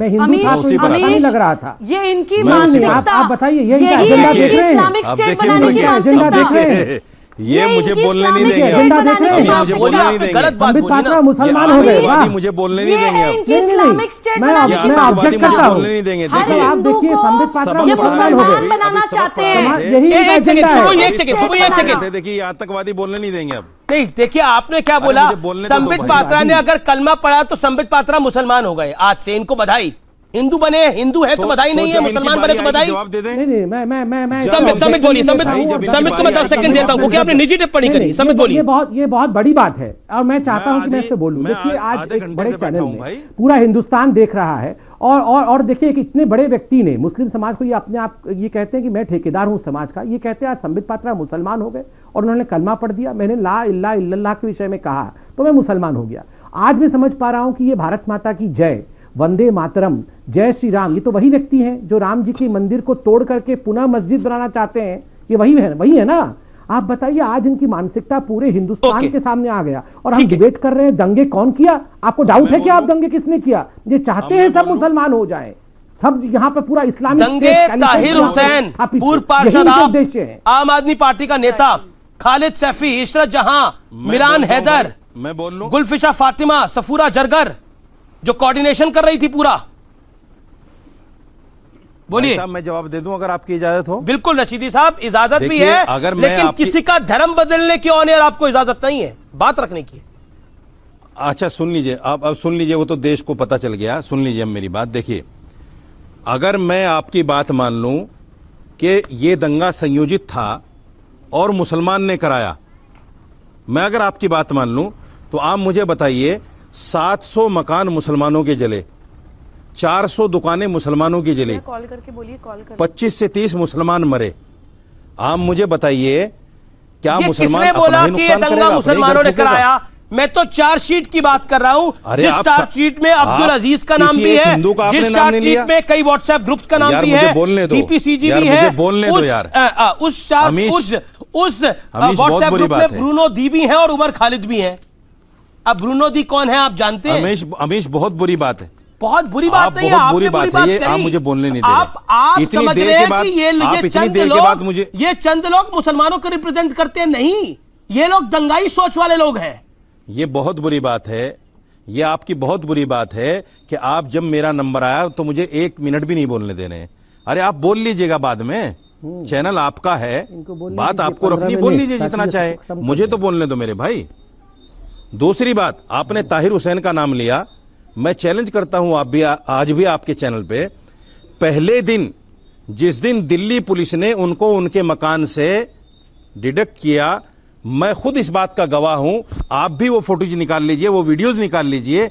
मैं हिंदू था तो इनको नहीं लग रहा था। ये इनकी मैं उसी पर- मानसिकता। आप बताइए, यही यही एजेंडा है देख कि रहे हैं? इस्लामिक आप स्टेट देखिए, बनाने की एजेंडा देख मानसिकता। रहे हैं? ये मुझे बोलने नहीं देंगे आप। एजेंडा देख रहे हैं? अभी मुझे बोलने नहीं देंगे। गलत बात संबित बोली पात्रा ना। मुसलमान हो गए। आतंकवादी मुझे बोलने नहीं देंगे आप। इनकी इस्लामिक स्टेट मैं बनाने ये की आतंकवादी ऑब्जेक्ट मुझे करता हूं। बोलने नहीं देंगे। हर देखिए, आप देखिए, हिंदू को संबित पात्रा सबक पढ़ा मुसलमान हो रहे गए। हैं। बनाना अभी सबक चाहते पढ़ा हैं। रहे थे। यही एक सेकंड, एजेंडा सुनो, है। एक सेकंड, सुनो, एक सेकंड। देखिए, ये आतंकवादी बोलने नहीं देंगे अब। नहीं, देखिए आपने क्या बोला। मुझे बोलने तो दो संबित भाई। पात्रा ने अगर कलमा पढ़ा तो संबित पात्रा मुसलमान हो गए। आज से इनको बधाई। हिंदू बने, हिंदू है तो बधाई नहीं है, जब इनकी मुसलमान बारी बने तो आएगी, बधाई। जवाब दे दें। नहीं, मैं संबित बोलिए, संबित को मैं 10 सेकंड देता हूं क्योंकि आपने निजी टिप्पणी करी। संबित बोलिए। ये बहुत बड़ी बात है और मैं चाहता हूं कि मैं इससे बोलूं। देखिए, आज एक बड़े चैनल में पूरा हिंदुस्तान देख रहा है और देखिए, एक इतने बड़े व्यक्ति ने मुस्लिम समाज को ये अपने आप ये कहते हैं कि मैं ठेकेदार हूं समाज का। ये कहते हैं आज संबित पात्रा मुसलमान हो गए और उन्होंने कलमा पढ़ दिया। मैंने ला इल्ला इल्लल्लाह के विषय में कहा तो मैं मुसलमान हो गया। आज मैं समझ पा रहा हूं कि ये भारत माता की जय, वंदे मातरम, जय श्री राम, ये तो वही व्यक्ति हैं जो राम जी के मंदिर को तोड़ करके पुनः मस्जिद बनाना चाहते हैं। ये वही है ना? आप बताइए, आज इनकी मानसिकता पूरे हिंदुस्तान के सामने आ गया और हम डिबेट कर रहे हैं दंगे कौन किया। आपको डाउट है कि आप दंगे किसने किया? ये चाहते हैं सब मुसलमान हो जाएं, सब यहाँ पे पूरा इस्लामिक दंगे ताहिर हुसैन, पूर्व पार्षद, आम आदमी पार्टी का नेता खालिद सैफी, इशरत जहां, मिरान हैदर, मैं बोल लूं, गुलफिशा फातिमा, सफूरा जरगर जो कोऑर्डिनेशन कर रही थी पूरा। बोलिए। मैं जवाब दे दूं अगर आपकी इजाजत हो। बिल्कुल रशीदी साहब, इजाजत भी है, अगर लेकिन किसी का धर्म बदलने की ऑन एयर आपको इजाजत नहीं है बात रखने की। अच्छा सुन लीजिए, अब सुन लीजिए, वो तो देश को पता चल गया। सुन लीजिए अब मेरी बात। देखिए, अगर मैं आपकी बात मान लूं कि ये दंगा संयोजित था और मुसलमान ने कराया, मैं अगर आपकी बात मान लूं तो आप मुझे बताइए, 700 मकान मुसलमानों के जले, 400 दुकानें मुसलमानों की जली, कॉल करके बोलिए, कॉल कर 25 से 30 मुसलमान मरे। आप मुझे बताइए, क्या ये मुसलमान किसने बोला कि ये दंगा मुसलमानों ने कराया? मैं तो चार्जशीट की बात कर रहा हूं, जिस चार्जशीट में अब्दुल अजीज का नाम भी है, जिस चार्जशीट में कई व्हाट्सएप ग्रुप्स का नाम भी है, डीपीसीजी भी है, उस व्हाट्सएप ग्रुप में ब्रूनो दी भी है और उमर खालिद भी है। अब ब्रूनो दी कौन है आप जानते हैं? अमीश, बहुत बुरी बात है। बहुत बुरी बात नहीं है, बहुत बुरी बात है ये, आप मुझे बोलने नहीं दे रहे। आप इतनी समझ देर रहे के हैं बाद, कि ये चंद लोग मुसलमानों को रिप्रेजेंट करते हैं? नहीं, ये लोग दंगाई सोच वाले लोग हैं। ये बहुत बुरी बात है, ये आपकी बहुत बुरी बात है कि आप जब मेरा नंबर आया तो मुझे 1 मिनट भी नहीं बोलने दे रहे हैं। अरे आप बोल लीजिएगा बाद में, चैनल आपका है, बात आपको रखनी, बोल लीजिए जितना चाहे, मुझे तो बोलने दो मेरे भाई। दूसरी बात, आपने ताहिर हुसैन का नाम लिया, मैं चैलेंज करता हूं आप भी, आज भी आपके चैनल पे, पहले दिन जिस दिन दिल्ली पुलिस ने उनको उनके मकान से डिडक्ट किया, मैं खुद इस बात का गवाह हूं, आप भी वो फोटोज निकाल लीजिए, वो वीडियोस निकाल लीजिए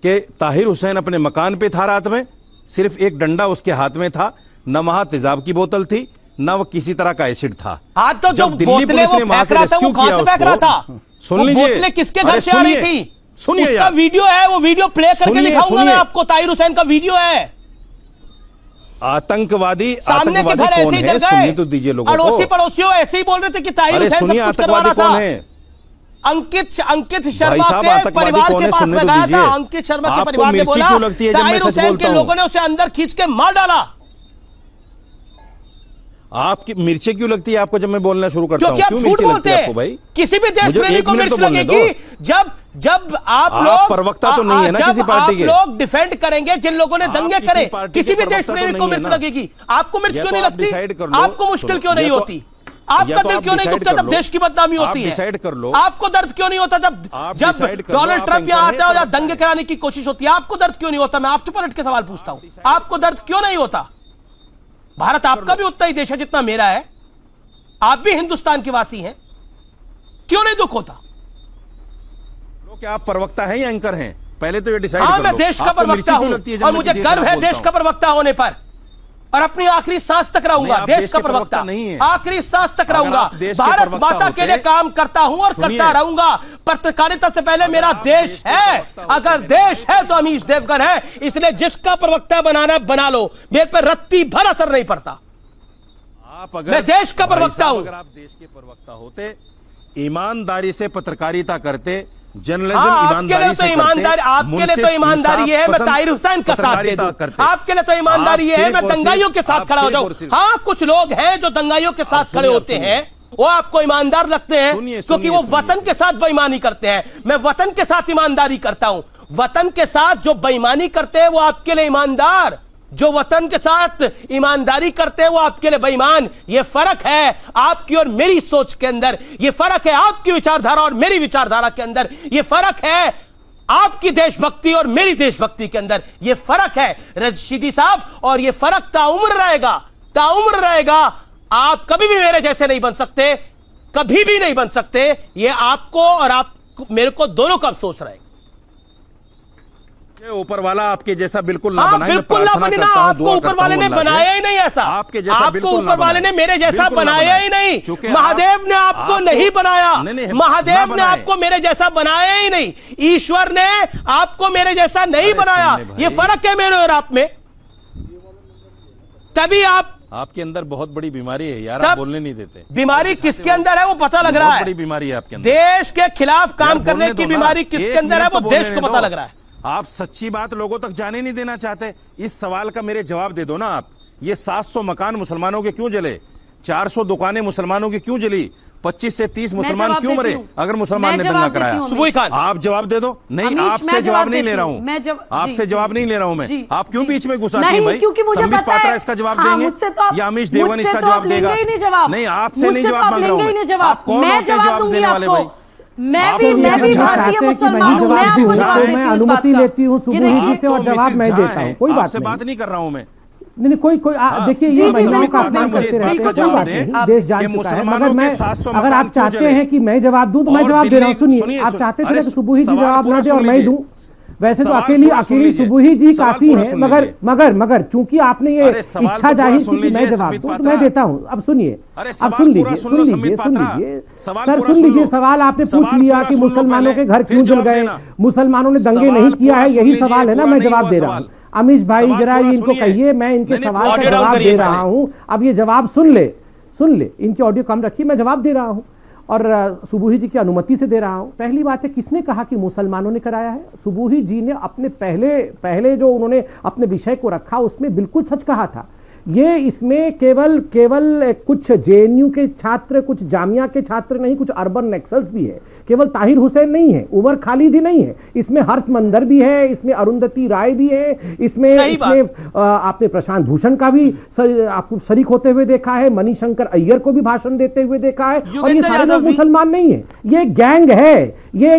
कि ताहिर हुसैन अपने मकान पे था रात में, सिर्फ एक डंडा उसके हाथ में था, न वहां तेजाब की बोतल थी, न वो किसी तरह का एसिड था। हाँ, तो जो बोतलें वो फेंक रहा था, वो कहां से फेंक रहा था? सुन लीजिए, बोतलें किसके घर से आ रही थी? सुनिए, उसका वीडियो है, वो वीडियो प्ले करके दिखाऊंगा मैं आपको। ताहिर हुसैन का वीडियो है। आतंकवादी सामने के घर ऐसे ही जल गए, सुनिए तो दीजिए लोगों को। अड़ोसी पड़ोसियों ऐसे ही बोल रहे थे कि ताहिर हुसैन सब कुछ करवा रहा था। अंकित शर्मा के परिवार के पास में गया था। अंकित शर्मा के परिवार ने बोला ताहिर हुसैन के लोगों ने उसे अंदर खींच के मार डाला। आपकी मिर्चें क्यों लगती है आपको जब मैं बोलना शुरू करता हूं? क्यों झूठ बोलते हैं भाई? किसी भी देश प्रेमी को मिर्च लगेगी जब आप लोग प्रवक्ता तो नहीं है ना किसी पार्टी के। लोग डिफेंड करेंगे जिन लोगों ने दंगे करे, किसी भी देश प्रेमी को मिर्च लगेगी। आपको मिर्च क्यों नहीं लगती? आपको मुश्किल क्यों नहीं होती? आपका दिल क्यों नहीं दुखता जब देश की बदनामी होती है? डिसाइड कर लो। आपको दर्द क्यों नहीं होता जब डोनाल्ड ट्रंप यहाँ आता है और दंगे कराने की कोशिश होती है? आपको दर्द क्यों नहीं होता? मैं आपसे पलट के सवाल पूछता हूं, आपको दर्द क्यों नहीं होता? भारत आपका भी उतना ही देश है जितना मेरा है, आप भी हिंदुस्तान के वासी हैं, क्यों नहीं दुख होता? क्या आप प्रवक्ता हैं या एंकर हैं? पहले तो ये डिसाइड कर लो। मैं देश का प्रवक्ता हूं और मुझे गर्व है देश का प्रवक्ता होने पर, और अपनी आखिरी सांस तक रहूंगा देश का प्रवक्ता नहीं है। आखिरी सांस तक रहूंगा, भारत माता के लिए काम करता हूं और करता रहूंगा। पत्रकारिता से पहले मेरा देश है, अगर देश है तो अमीश देवगन है, इसलिए जिसका प्रवक्ता बनाना बना लो, मेरे पर रत्ती भर असर नहीं पड़ता। मैं देश का प्रवक्ता हूं। अगर आप देश के प्रवक्ता होते, ईमानदारी से पत्रकारिता करते, जर्नलिज्म ईमानदारी से करते, आपके लिए तो ईमानदारी है मैं ताहिर हुसैन का साथ दे दूं। आपके लिए तो ईमानदारी है मैं दंगाइयों के साथ खड़ा हो जाऊं। हाँ, कुछ लोग हैं जो दंगाइयों के साथ खड़े होते हैं, वो आपको ईमानदार लगते हैं क्योंकि वो वतन के साथ बेईमानी करते हैं। मैं वतन के साथ ईमानदारी करता हूं। वतन के साथ जो बेईमानी करते हैं वो आपके लिए ईमानदार, जो वतन के साथ ईमानदारी करते हैं वो आपके लिए बेईमान। ये फर्क है आपकी और मेरी सोच के अंदर, ये फर्क है आपकी विचारधारा और मेरी विचारधारा के अंदर, ये फर्क है आपकी देशभक्ति और मेरी देशभक्ति के अंदर, ये फर्क है रशीदी साहब। और ये फर्क ताउम्र रहेगा, ताउम्र रहेगा। आप कभी भी मेरे जैसे नहीं बन सकते, कभी भी नहीं बन सकते। ये आपको और आप मेरे को दोनों का अफसोस रहेगा। ऊपर वाला आपके जैसा बिल्कुल ना बनाए। बिल्कुल ना बने ना, आपको ऊपर वाले ने बनाया ही नहीं ऐसा। आपके जैसा आपको ऊपर वाले ने मेरे जैसा बनाया ही नहीं। महादेव ने आपको नहीं बनाया, महादेव ने आपको मेरे जैसा बनाया ही नहीं। ईश्वर ने आपको मेरे जैसा नहीं बनाया। ये फर्क है मेरे और आप में। तभी आपके अंदर बहुत बड़ी बीमारी है यार, आप बोलने नहीं देते। बीमारी किसके अंदर है वो पता लग रहा है। बड़ी बीमारी है आपके अंदर। देश के खिलाफ काम करने की बीमारी किसके अंदर है वो देश को पता लग रहा है। आप सच्ची बात लोगों तक जाने नहीं देना चाहते। इस सवाल का मेरे जवाब दे दो ना आप। ये 700 मकान मुसलमानों के क्यों जले? 400 दुकानें मुसलमानों की क्यों जली? 25 से 30 मुसलमान क्यों मरे अगर मुसलमान ने दंगा कराया? सुबोई खान, आप जवाब दे दो। नहीं, आपसे जवाब नहीं ले रहा हूं, आपसे जवाब नहीं ले रहा हूं मैं। आप क्यों बीच में घुसाती हैं भाई? संबित पात्रा इसका जवाब देंगे या अमीश देवगन इसका जवाब देगा? नहीं, आपसे नहीं जवाब मांग रहा हूं। आप कौन होते हैं जवाब देने वाले भाई? मैं भी भारतीय मुसलमान हूं। मैं अनुमति लेती हूँ सुबह जी से और जवाब मैं देता हूँ। कोई बात नहीं कर रहा हूँ मैं। नहीं, कोई देखिए ये महिलाओं का अपमान करते रहते हैं, कोई बात नहीं, देश जान चुका है। मगर मैं, अगर आप चाहते हैं कि मैं जवाब दूं तो मैं जवाब दे रहा हूँ। सुनिए, आप चाहते थे कि सुबुही जी जवाब ना दे और मैं दूं। वैसे तो अकेली सुबुही जी काफी है, मगर चूंकि आपने ये इच्छा जाहिर की कि मैं जवाब दूं तो मैं देता हूं। अब सुनिए, अब सुन लीजिए सर, सुन लीजिए। सवाल आपने पूछ लिया कि मुसलमानों के घर क्यों जल गए, मुसलमानों ने दंगे नहीं किया है, यही सवाल है ना। मैं जवाब दे रहा हूँ। अमीश भाई जरा इनको कहिए, मैं इनके सवाल का जवाब दे रहा हूं। अब ये जवाब सुन ले, इनकी ऑडियो कम रखिए, मैं जवाब दे रहा हूं और सुबुही जी की अनुमति से दे रहा हूं। पहली बात है, किसने कहा कि मुसलमानों ने कराया है? सुबुही जी ने अपने पहले जो उन्होंने अपने विषय को रखा उसमें बिल्कुल सच कहा था। ये इसमें केवल कुछ जेएनयू के छात्र, कुछ जामिया के छात्र नहीं, कुछ अर्बन नक्सल्स भी है। केवल ताहिर हुसैन नहीं है, उमर खालिद ही नहीं है, इसमें हर्ष मंदर भी है, इसमें अरुंधति राय भी है, इसमें आपने प्रशांत भूषण का भी आपको शरीक होते हुए देखा है, मणिशंकर अय्यर को भी भाषण देते हुए देखा है। और ये सारे लोग मुसलमान नहीं है, ये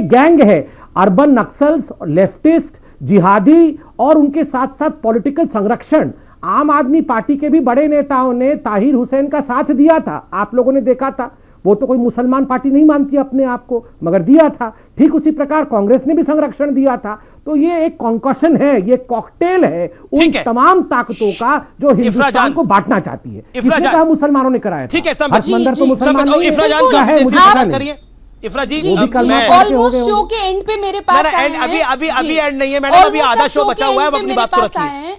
गैंग है। अर्बन नक्सल्स, लेफ्टिस्ट, जिहादी और उनके साथ साथ पॉलिटिकल संरक्षण। आम आदमी पार्टी के भी बड़े नेताओं ने ताहिर हुसैन का साथ दिया था, आप लोगों ने देखा था। वो तो कोई मुसलमान पार्टी नहीं मानती अपने आप को, मगर दिया था। ठीक उसी प्रकार कांग्रेस ने भी संरक्षण दिया था। तो ये एक कॉन्कशन है, ये कॉकटेल है उन तमाम ताकतों का जो हिंदुस्तान को बांटना चाहती है। इसने कहा मुसलमानों ने कराया। ठीक है, मंदिर तो मुसलमान इफ्रा जी, शो के एंड पे मेरे पास अभी एंड नहीं है मैडम, अभी आधा शो बचा हुआ है, अपनी बात को रखिए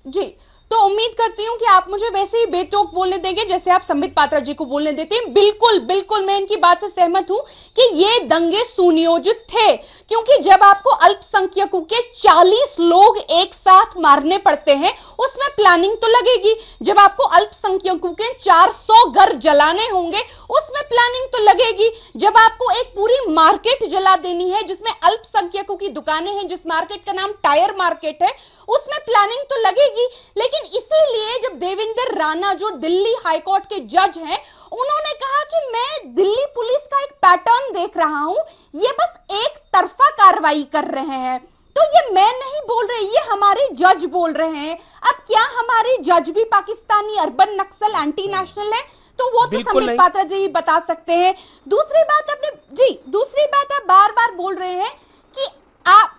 जी। तो उम्मीद करती हूं कि आप मुझे वैसे ही बेटोक बोलने देंगे जैसे आप संबित पात्रा जी को बोलने देते हैं। बिल्कुल बिल्कुल मैं इनकी बात से सहमत हूं कि ये दंगे सुनियोजित थे, क्योंकि जब आपको अल्पसंख्यकों के 40 लोग एक साथ मारने पड़ते हैं उसमें प्लानिंग तो लगेगी। जब आपको अल्पसंख्यकों के 400 घर जलाने होंगे उसमें प्लानिंग तो लगेगी। जब आपको एक पूरी मार्केट जला देनी है जिसमें अल्पसंख्यकों की दुकानें हैं, जिस मार्केट का नाम टायर मार्केट है, उसमें प्लानिंग तो लगेगी। लेकिन इसीलिए जब देवेंद्र राणा जो दिल्ली हाईकोर्ट के जज हैं, उन्होंने कहा कि मैं दिल्ली पुलिस का एक पैटर्न देख रहा हूं, ये बस एक तरफा कार्रवाई कर रहे हैं। तो ये मैं नहीं बोल रही, ये हमारे जज बोल रहे हैं। अब क्या हमारे जज भी पाकिस्तानी अर्बन नक्सल एंटी नेशनल है? तो वो तो संबित पात्रा जी बता सकते हैं। दूसरी बात आप बार बार बोल रहे हैं कि आप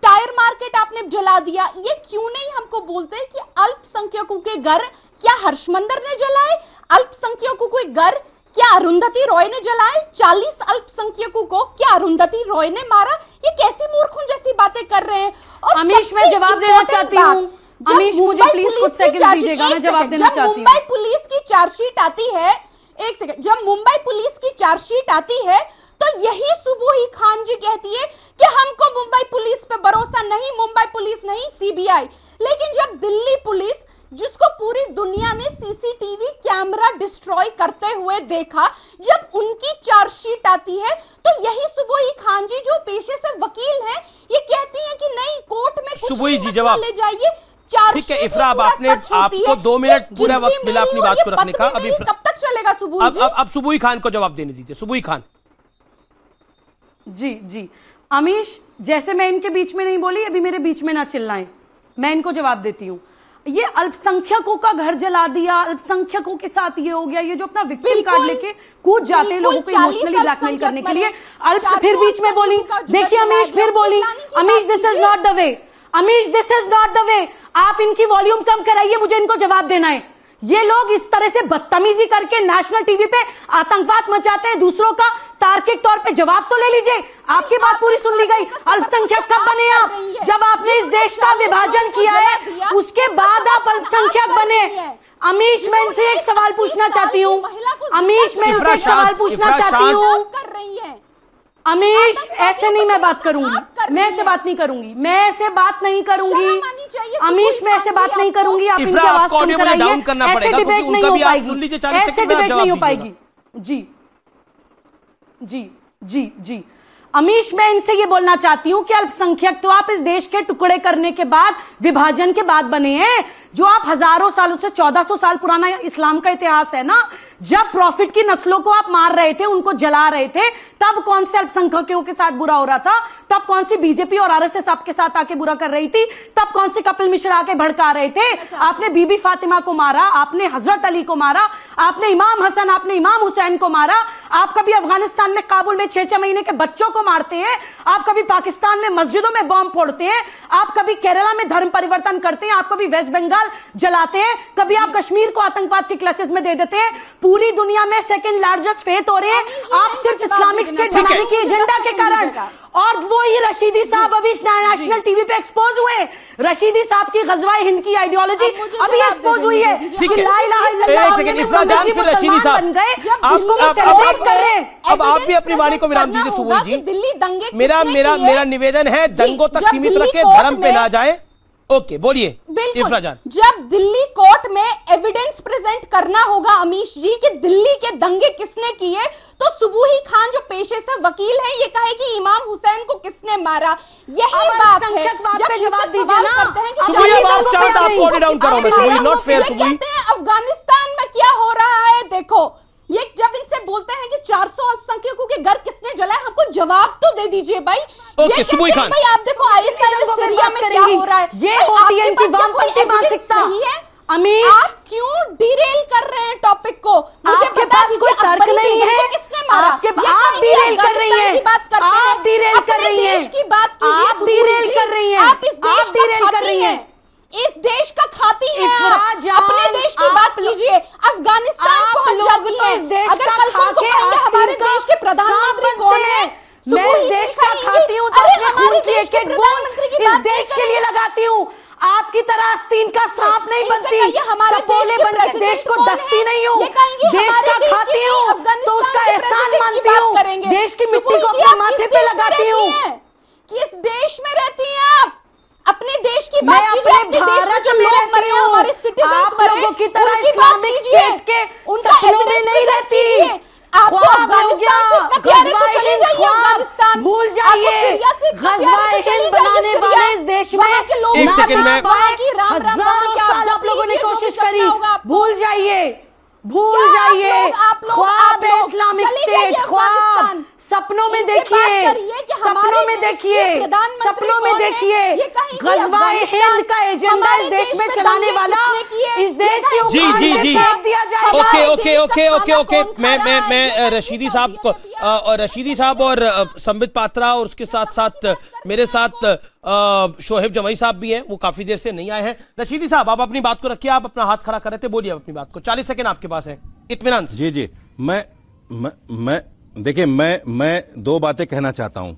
टायर मार्केट आपने जला दिया, ये क्यों नहीं हमको बोलते कि अल्पसंख्यकों के घर क्या हर्षमंदर ने जलाए? अल्पसंख्यकों के घर क्या अरुंधति रॉय ने जलाए? 40 अल्पसंख्यकों को क्या अरुंधति रॉय ने मारा? ये कैसी मूर्खों जैसी बातें कर रहे हैं। और अमीश मैं जवाब देना चाहती हूँ। अमीश मुझे प्लीज कुछ सेकंड दीजिएगा, मैं जवाब देना चाहती हूँ। मुंबई पुलिस की चार्जशीट आती है, एक सेकंड, जब मुंबई पुलिस की चार्जशीट आती है तो यही सुबोही खान जी कहती है कि हमको मुंबई पुलिस पे भरोसा नहीं, मुंबई पुलिस नहीं सीबीआई। लेकिन जब दिल्ली पुलिस, जिसको पूरी दुनिया ने सीसीटीवी कैमरा डिस्ट्रॉय करते हुए देखा, जब उनकी चार्जशीट आती है तो यही सुबोही खान जी जो पेशे से वकील हैं, ये कहती हैं कि नहीं कोर्ट में सुबोही जी जवाब ले जाइए। ठीक है इफ्रा, अब आपको 2 मिनट पूरा वक्त मिला अपनी बात को रखने का। अभी कब तक चलेगा सुबोही जी? अब सुबोही खान को जवाब देने दीजिए। सुबोही खान जी अमीश, जैसे मैं इनके बीच में नहीं बोली, अभी मेरे बीच में ना चिल्लाएं, मैं इनको जवाब देती हूं। ये अल्पसंख्यकों का घर जला दिया, अल्पसंख्यकों के साथ ये हो गया, ये जो अपना विक्टिम कार्ड लेके कूद जाते हैं लोगों को इमोशनली ब्लैकमेल करने के लिए। फिर बीच में बोली, देखिए अमीश फिर बोली, Amish this is not the way, Amish this is not the way. आप इनकी वॉल्यूम कम कराइए, मुझे इनको जवाब देना है। ये लोग इस तरह से बदतमीजी करके नेशनल टीवी पे आतंकवाद मचाते हैं दूसरों का, तार्किक तौर पे जवाब तो ले लीजिए। आपकी बात पूरी सुन ली गई। अल्पसंख्यक कब बने आप? जब आपने इस देश का विभाजन किया है उसके बाद आप अल्पसंख्यक बने। अमीश मैं इनसे एक सवाल पूछना चाहती हूँ, अमीश मैं इनसे एक सवाल पूछना चाहती हूँ। अमीश ऐसे नहीं मैं बात करूंगी, मैं ऐसे बात नहीं करूंगी, मैं ऐसे बात नहीं करूंगी अमीश, मैं ऐसे बात नहीं करूंगी। आप इनकी आवाज कम कराइए, ऐसे डिबेट नहीं हो पाएगी, ऐसे डिबेट नहीं हो पाएगी। जी अमीश मैं इनसे ये बोलना चाहती हूं कि अल्पसंख्यक तो आप इस देश के टुकड़े करने के बाद, विभाजन के बाद बने हैं। जो आप हजारों सालों से 1400 साल पुराना इस्लाम का इतिहास है ना, जब प्रॉफिट की नस्लों को आप मार रहे थे, उनको जला रहे थे, तब कौन से अल्पसंख्यकों के साथ बुरा हो रहा था? तब कौन सी बीजेपी और आरएसएस आपके साथ आके बुरा कर रही थी? तब कौन से कपिल मिश्रा आके भड़का रहे थे? आपने बीबी फातिमा को मारा, आपने हजरत अली को मारा, आपने इमाम हसन, आपने इमाम हुसैन को मारा। आप कभी अफगानिस्तान में काबुल में 6-6 महीने के बच्चों को मारते हैं, आप कभी पाकिस्तान में मस्जिदों में बॉम्ब फोड़ते हैं, आप कभी केरला में धर्म परिवर्तन करते हैं, आप कभी वेस्ट बंगाल जलाते हैं, कभी आप कश्मीर को आतंकवाद के क्लचेस में दे देते हैं। पूरी दुनिया में सेकंड लार्जेस्ट फेथ हो रहे हैं आप सिर्फ इस्लामिक स्टेट बनाने की एजेंडा के कारण। और वो ही रशीदी साहब अभी नेशनल टीवी पे एक्सपोज हुए। रशीदी साहब की गजवाए हिंद की आइडियोलॉजी अभी एक्सपोज हुई है। ठीक है, इफ्रा जान फिर रशीदी साहब अब आप भी अपनी वाणी को विराम दीजिए। सुबोही जी, दिल्ली दंगे मेरा निवेदन है दंगों तक सीमित रखे, धर्म पे ना जाए। ओके बोलिए इफ्रा जान। जब दिल्ली कोर्ट में एविडेंस प्रेजेंट करना होगा अमीश जी कि दिल्ली के दंगे किसने किए, तो सुबोही खान जो पेशे से वकील हैं ये कहे कि इमाम हुसैन को किसने मारा। यही बात है। जवाब दीजिए ना सुबोही, अब आप शांत, आप कोड डाउन करो। मैं सुबोही नॉट फेयर। सुबोही अफगानिस्तान में क्या हो रहा है देखो, ये जब इनसे बोलते हैं कि 400 अल्पसंख्यकों के घर किसने जलाए, हमको जवाब तो दे दीजिए भाई। ओके सुबोही खान, भाई आप देखो आईएसआई में सीरिया में क्या हो रहा है, ये होती है इनकी वामपंथी मानसिकता। अमीश आप क्यों डिरेल कर रहे हैं टॉपिक को? आपके पास कोई तर्क नहीं है, आप डिरेल कर रही हैं, आप डिरेल कर रही हैं, आप डिरेल कर रही हैं, आप डिरेल कर रही हैं। इस देश का खाती है, अपने देश की बात कीजिए। अफगानिस्तान पहुंच जाती है, अगर कल को कहेंगे हमारे देश के प्रधानमंत्री कौन है, मैं इस देश का खाती हूँ तो अपने खून की एक एक बूंद इस देश के लिए लगाती हूँ। आपकी तरह आस्तीन का सांप नहीं नहीं बनती, सपोले बन के देश को दस्ती नहीं हूँ, देश का खाती हूँ तो उसका एहसान मानती हूँ, देश की मिट्टी को अपने माथे पे लगाती हूँ। किस देश में रहती हैं आप? अपने देश की मैं अपने भारत में रहती हूँ, आप लोगों की तरह इस्लामिक स्टेट के सपनों में नहीं रहती। ख्वाब हो गया, गज़वाए हिंद ख्वाब भूल जाइए, गज़वाए हिंद बनाने वाले इस देश में एक सेकंड में हजारों साल आप लोगों ने कोशिश करी, भूल जाइए, भूल जाइए। ख्वाब है इस्लामिक स्टेट, ख्वाब सपनों में देखिए, सपनों में देखिए, सपनों में देखिए। गज़वाए हिंद का एजेंडा इस देश में चलाने वाला इस देश के जी जी जी दिया जाएगा। Okay okay okay okay okay मैं रशीदी साहब को रशीदी साहब और संबित पात्रा और उसके साथ साथ मेरे साथ शोहेब जमाई साहब भी हैं, वो काफी देर से नहीं आए हैं। रशीदी साहब आप अपनी बात को रखिए, आप अपना हाथ खड़ा कर रहे थे, बोलिए अपनी बात को, 40 सेकंड आपके पास है, इत्मीनान से। जी जी मैं देखिए मैं दो बातें कहना चाहता हूं।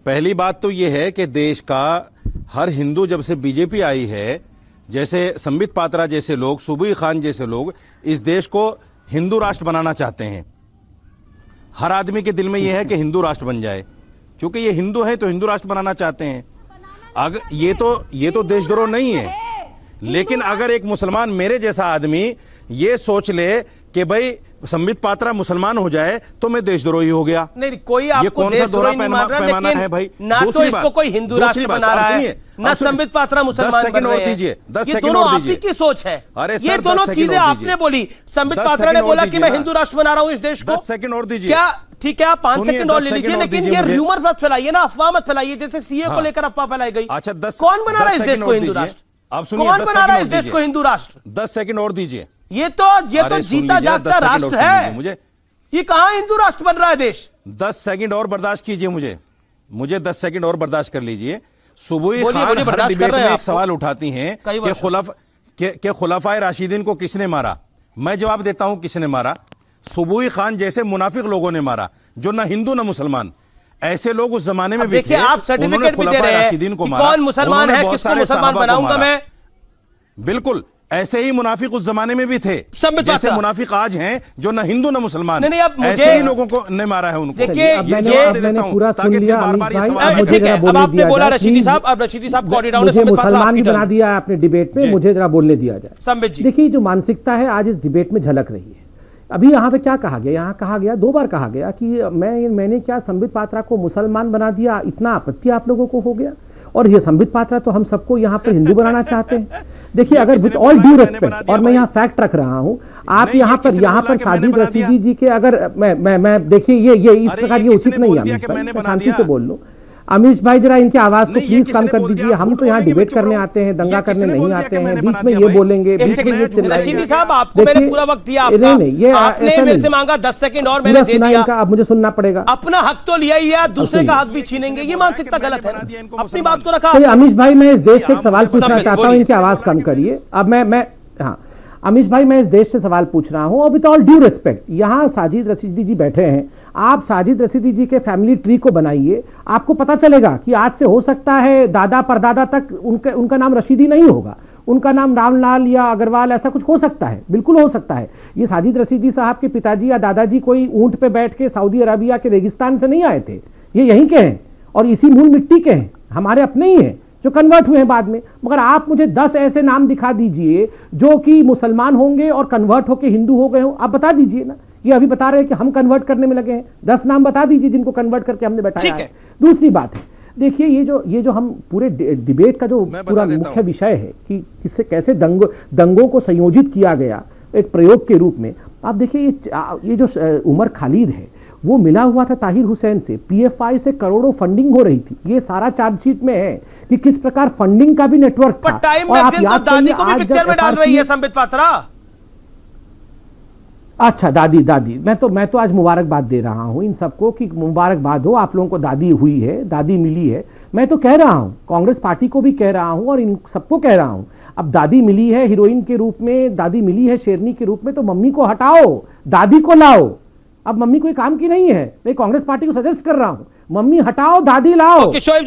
पहली बात तो यह है कि देश का हर हिंदू जब से बीजेपी आई है, जैसे संबित पात्रा जैसे लोग, सुबुई खान जैसे लोग इस देश को हिंदू राष्ट्र बनाना चाहते हैं। हर आदमी के दिल में यह है कि हिंदू राष्ट्र बन जाए, क्योंकि ये हिंदू है तो हिंदू राष्ट्र बनाना चाहते हैं। अगर ये तो देशद्रोह नहीं है, लेकिन अगर एक मुसलमान मेरे जैसा आदमी ये सोच ले कि भाई संबित पात्रा मुसलमान हो जाए तो मैं देशद्रोही हो गया। नहीं, कोई आपको देशद्रोही नहीं मान रहा, लेकिन है भाई, ना तो इसको कोई हिंदू राष्ट्र बना रहा है, ना संबित पात्रा मुसलमान बन रहे हैं। ये दोनों आप ही की सोच है। ये दोनों चीजें आपने बोली, संबित पात्रा ने बोला कि मैं हिंदू राष्ट्र बना रहा हूं इस देश को। 10 सेकंड और दीजिए। क्या ठीक है, आप 5 सेकंड और ले लीजिए, लेकिन ये र्यूमर मत फैलाइए ना, अफवाह मत फैलाइए, जैसे सीए को लेकर अफवाह फैलाई गई। अच्छा, कौन बना रहा है इस देश को हिंदू राष्ट्र? आप सुनिए, कौन बना रहा है इस देश को हिंदू राष्ट्र? 10 सेकंड और दीजिए। ये तो जीता जागता राष्ट्र है, मुझे ये कहां हिंदू राष्ट्र बन रहा है देश? 10 सेकंड और बर्दाश्त कीजिए, मुझे 10 सेकंड और बर्दाश्त कर लीजिए। सुबुई खान हर डिबेट में एक सवाल उठाती हैं कि खुलाफाए राशिदीन को किसने मारा। मैं जवाब देता हूं किसने मारा। सुबुई खान जैसे मुनाफिक लोगों ने मारा, जो ना हिंदू ना मुसलमान। ऐसे लोग उस जमाने में भी थे। आप सर्टिफिकेट भी दे रहे हैं कि कौन मुसलमान है, किसको मुसलमान बनाऊंगा मैं। बिल्कुल ऐसे ही मुनाफिक उस जमाने में भी थे, जैसे मुनाफिक आज हैं, जो न हिंदू न मुसलमान। नहीं, अब मुझे ऐसे ही लोगों को ने मारा है उनको। देखिए, ताकि फिर बार-बार ये सवाल ठीक है, अब आपने बोला रशीदी साहब, अब रशीदी साहब को डाउन है, मुसलमान भी बना दिया आपने डिबेट में, मुझे जरा बोलने दिया जाए। संबित जी, देखिए जो मानसिकता है आज इस डिबेट में झलक रही है। अभी यहाँ पे क्या कहा गया, यहाँ कहा गया, 2 बार कहा गया कि मैंने क्या संबित पात्रा को मुसलमान बना दिया, इतना आपत्ति आप लोगों को हो गया। और ये संबित पात्रा तो हम सबको यहाँ पर हिंदू बनाना चाहते हैं। देखिए, अगर विद ऑल ड्यू रेस्पेक्ट, और मैं यहाँ फैक्ट रख रहा हूँ, आप यहाँ पर साजिद रशीदी जी के अगर मैं देखिए ये इस प्रकार ये उचित नहीं है, शांति से बोल लूँ। अमीश भाई जरा इनकी आवाज को प्लीज कम कर दीजिए। हम तो यहाँ डिबेट करने आते हैं, दंगा करने नहीं आते हैं। बीच में ये बोलेंगे, बीच में ये चिल्लाएंगे। रशीदी साहब, आपको मैंने पूरा वक्त दिया, आपने मेरे से मांगा 10 सेकंड और मैंने दे दिया। अब मुझे सुनना पड़ेगा। अपना हक तो लिया ही है, दूसरे का हक भी छीनेंगे, ये मानसिकता गलत है। अपनी बात को रखा। अमीश भाई, मैं इस देश से एक सवाल पूछना चाहता हूँ, इनकी आवाज कम करिए। अब मैं हाँ, अमीश भाई, मैं इस देश से सवाल पूछ रहा हूं, और विद ऑल ड्यू रिस्पेक्ट, यहाँ साजिद रशीदी जी बैठे हैं, आप साजिद रशीदी जी के फैमिली ट्री को बनाइए, आपको पता चलेगा कि आज से हो सकता है दादा परदादा तक उनका नाम रशीदी नहीं होगा, उनका नाम रामलाल या अग्रवाल ऐसा कुछ हो सकता है, बिल्कुल हो सकता है। ये साजिद रशीदी साहब के पिताजी या दादाजी कोई ऊंट पे बैठ के सऊदी अरबिया के रेगिस्तान से नहीं आए थे, ये यहीं के हैं और इसी मूल मिट्टी के हैं, हमारे अपने ही हैं जो कन्वर्ट हुए हैं बाद में। मगर आप मुझे 10 ऐसे नाम दिखा दीजिए जो कि मुसलमान होंगे और कन्वर्ट होकर हिंदू हो गए हो, आप बता दीजिए ना। ये अभी बता रहे हैं कि हम कन्वर्ट करने में लगे हैं, 10 नाम बता दीजिए जिनको कन्वर्ट करके हमने बैठाया है। दूसरी बात है, देखिए ये जो हम पूरे डिबेट का जो पूरा मुख्य विषय है कि किससे कैसे दंगों को संयोजित किया गया एक प्रयोग के रूप में, आप देखिए ये जो उमर खालिद है वो मिला हुआ था ताहिर हुसैन से, पीएफआई से करोड़ों फंडिंग हो रही थी, ये सारा चार्जशीट में है कि किस प्रकार फंडिंग का भी नेटवर्क था। टाइम मैगज़ीन तो दादी को भी पिक्चर में डाल रही है संबित पात्रा। अच्छा, दादी, मैं तो आज मुबारकबाद दे रहा हूं इन सबको कि मुबारकबाद हो, आप लोगों को दादी हुई है, दादी मिली है। मैं तो कह रहा हूं, कांग्रेस पार्टी को भी कह रहा हूं और इन सबको कह रहा हूं, अब दादी मिली है हीरोइन के रूप में, दादी मिली है शेरनी के रूप में, तो मम्मी को हटाओ, दादी को लाओ। अब मम्मी कोई काम की नहीं है, मैं कांग्रेस पार्टी को सजेस्ट कर रहा हूं, मम्मी हटाओ, दादी लाओ। शोएब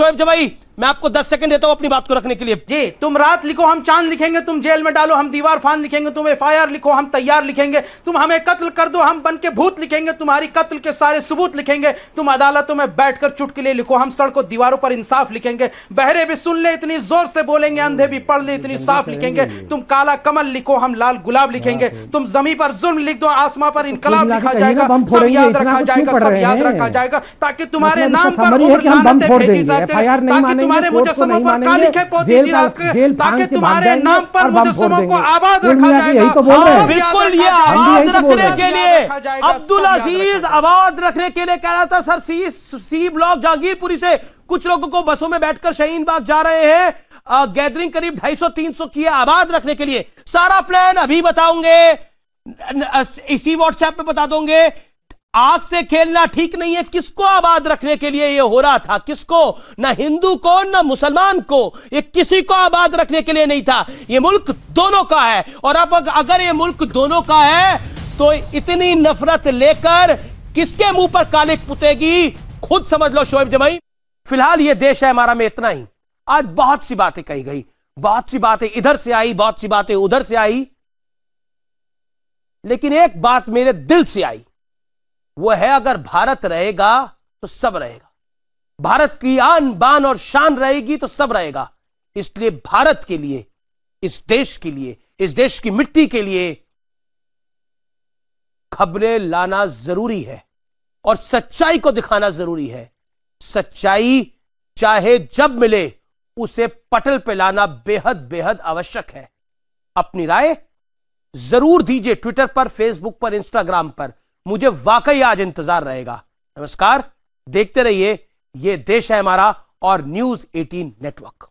जमाई मैं आपको 10 सेकंड देता हूं अपनी बात को रखने के लिए। जी, तुम रात लिखो हम चांद लिखेंगे, तुम जेल में डालो हम दीवार फान लिखेंगे, तुम FIR लिखो हम तैयार लिखेंगे, तुम हमें कत्ल कर दो हम बन के भूत लिखेंगे, तुम्हारी कत्ल के सारे सबूत लिखेंगे, तुम अदालतों में बैठकर चुटकुले लिखो, हम सड़कों दीवारों पर इंसाफ लिखेंगे, बहरे भी सुन ले इतनी जोर से बोलेंगे, अंधे भी पढ़ ले इतनी साफ लिखेंगे, तुम काला कमल लिखो हम लाल गुलाब लिखेंगे, तुम जमीन पर जुल्म लिख दो आसमां पर इनकलाब लिखा जाएगा, सब याद रखा जाएगा, सब याद रखा जाएगा, ताकि तुम्हारे नाम पर लानतें भेजी जाती है, ताकि तुम्हारे मुजस्समों पर काली खेप पोती जाती, ताकि तुम्हारे नाम पर मुजस्समों को आबाद रखा जाएगा। बिल्कुल, ये आबाद रखने के लिए अब्दुल अजीज आबाद रखने के लिए कह रहा था। सर सी ब्लॉक जहांगीरपुरी से कुछ लोगों को बसों में बैठकर शाहीन बाग जा रहे हैं, गैदरिंग करीब 250-300 की है आबाद रखने के लिए। सारा प्लान अभी बताऊंगे, इसी व्हाट्सएप पे बता दोगे। आग से खेलना ठीक नहीं है। किसको आबाद रखने के लिए ये हो रहा था? किसको? ना हिंदू को ना मुसलमान को, ये किसी को आबाद रखने के लिए नहीं था। ये मुल्क दोनों का है, और अब अगर ये मुल्क दोनों का है तो इतनी नफरत लेकर किसके मुंह पर कालिक पुतेगी, खुद समझ लो शोएब जमाई। फिलहाल ये देश है हमारा में इतना ही। आज बहुत सी बातें कही गई, बहुत सी बातें इधर से आई, बहुत सी बातें उधर से आई, लेकिन एक बात मेरे दिल से आई, वो है अगर भारत रहेगा तो सब रहेगा। भारत की आन बान और शान रहेगी तो सब रहेगा। इसलिए भारत के लिए, इस देश के लिए, इस देश की मिट्टी के लिए खबरें लाना जरूरी है और सच्चाई को दिखाना जरूरी है। सच्चाई चाहे जब मिले उसे पटल पे लाना बेहद बेहद आवश्यक है। अपनी राय जरूर दीजिए, ट्विटर पर, फेसबुक पर, इंस्टाग्राम पर। मुझे वाकई आज इंतजार रहेगा। नमस्कार, देखते रहिए ये देश है हमारा और न्यूज़ 18 नेटवर्क।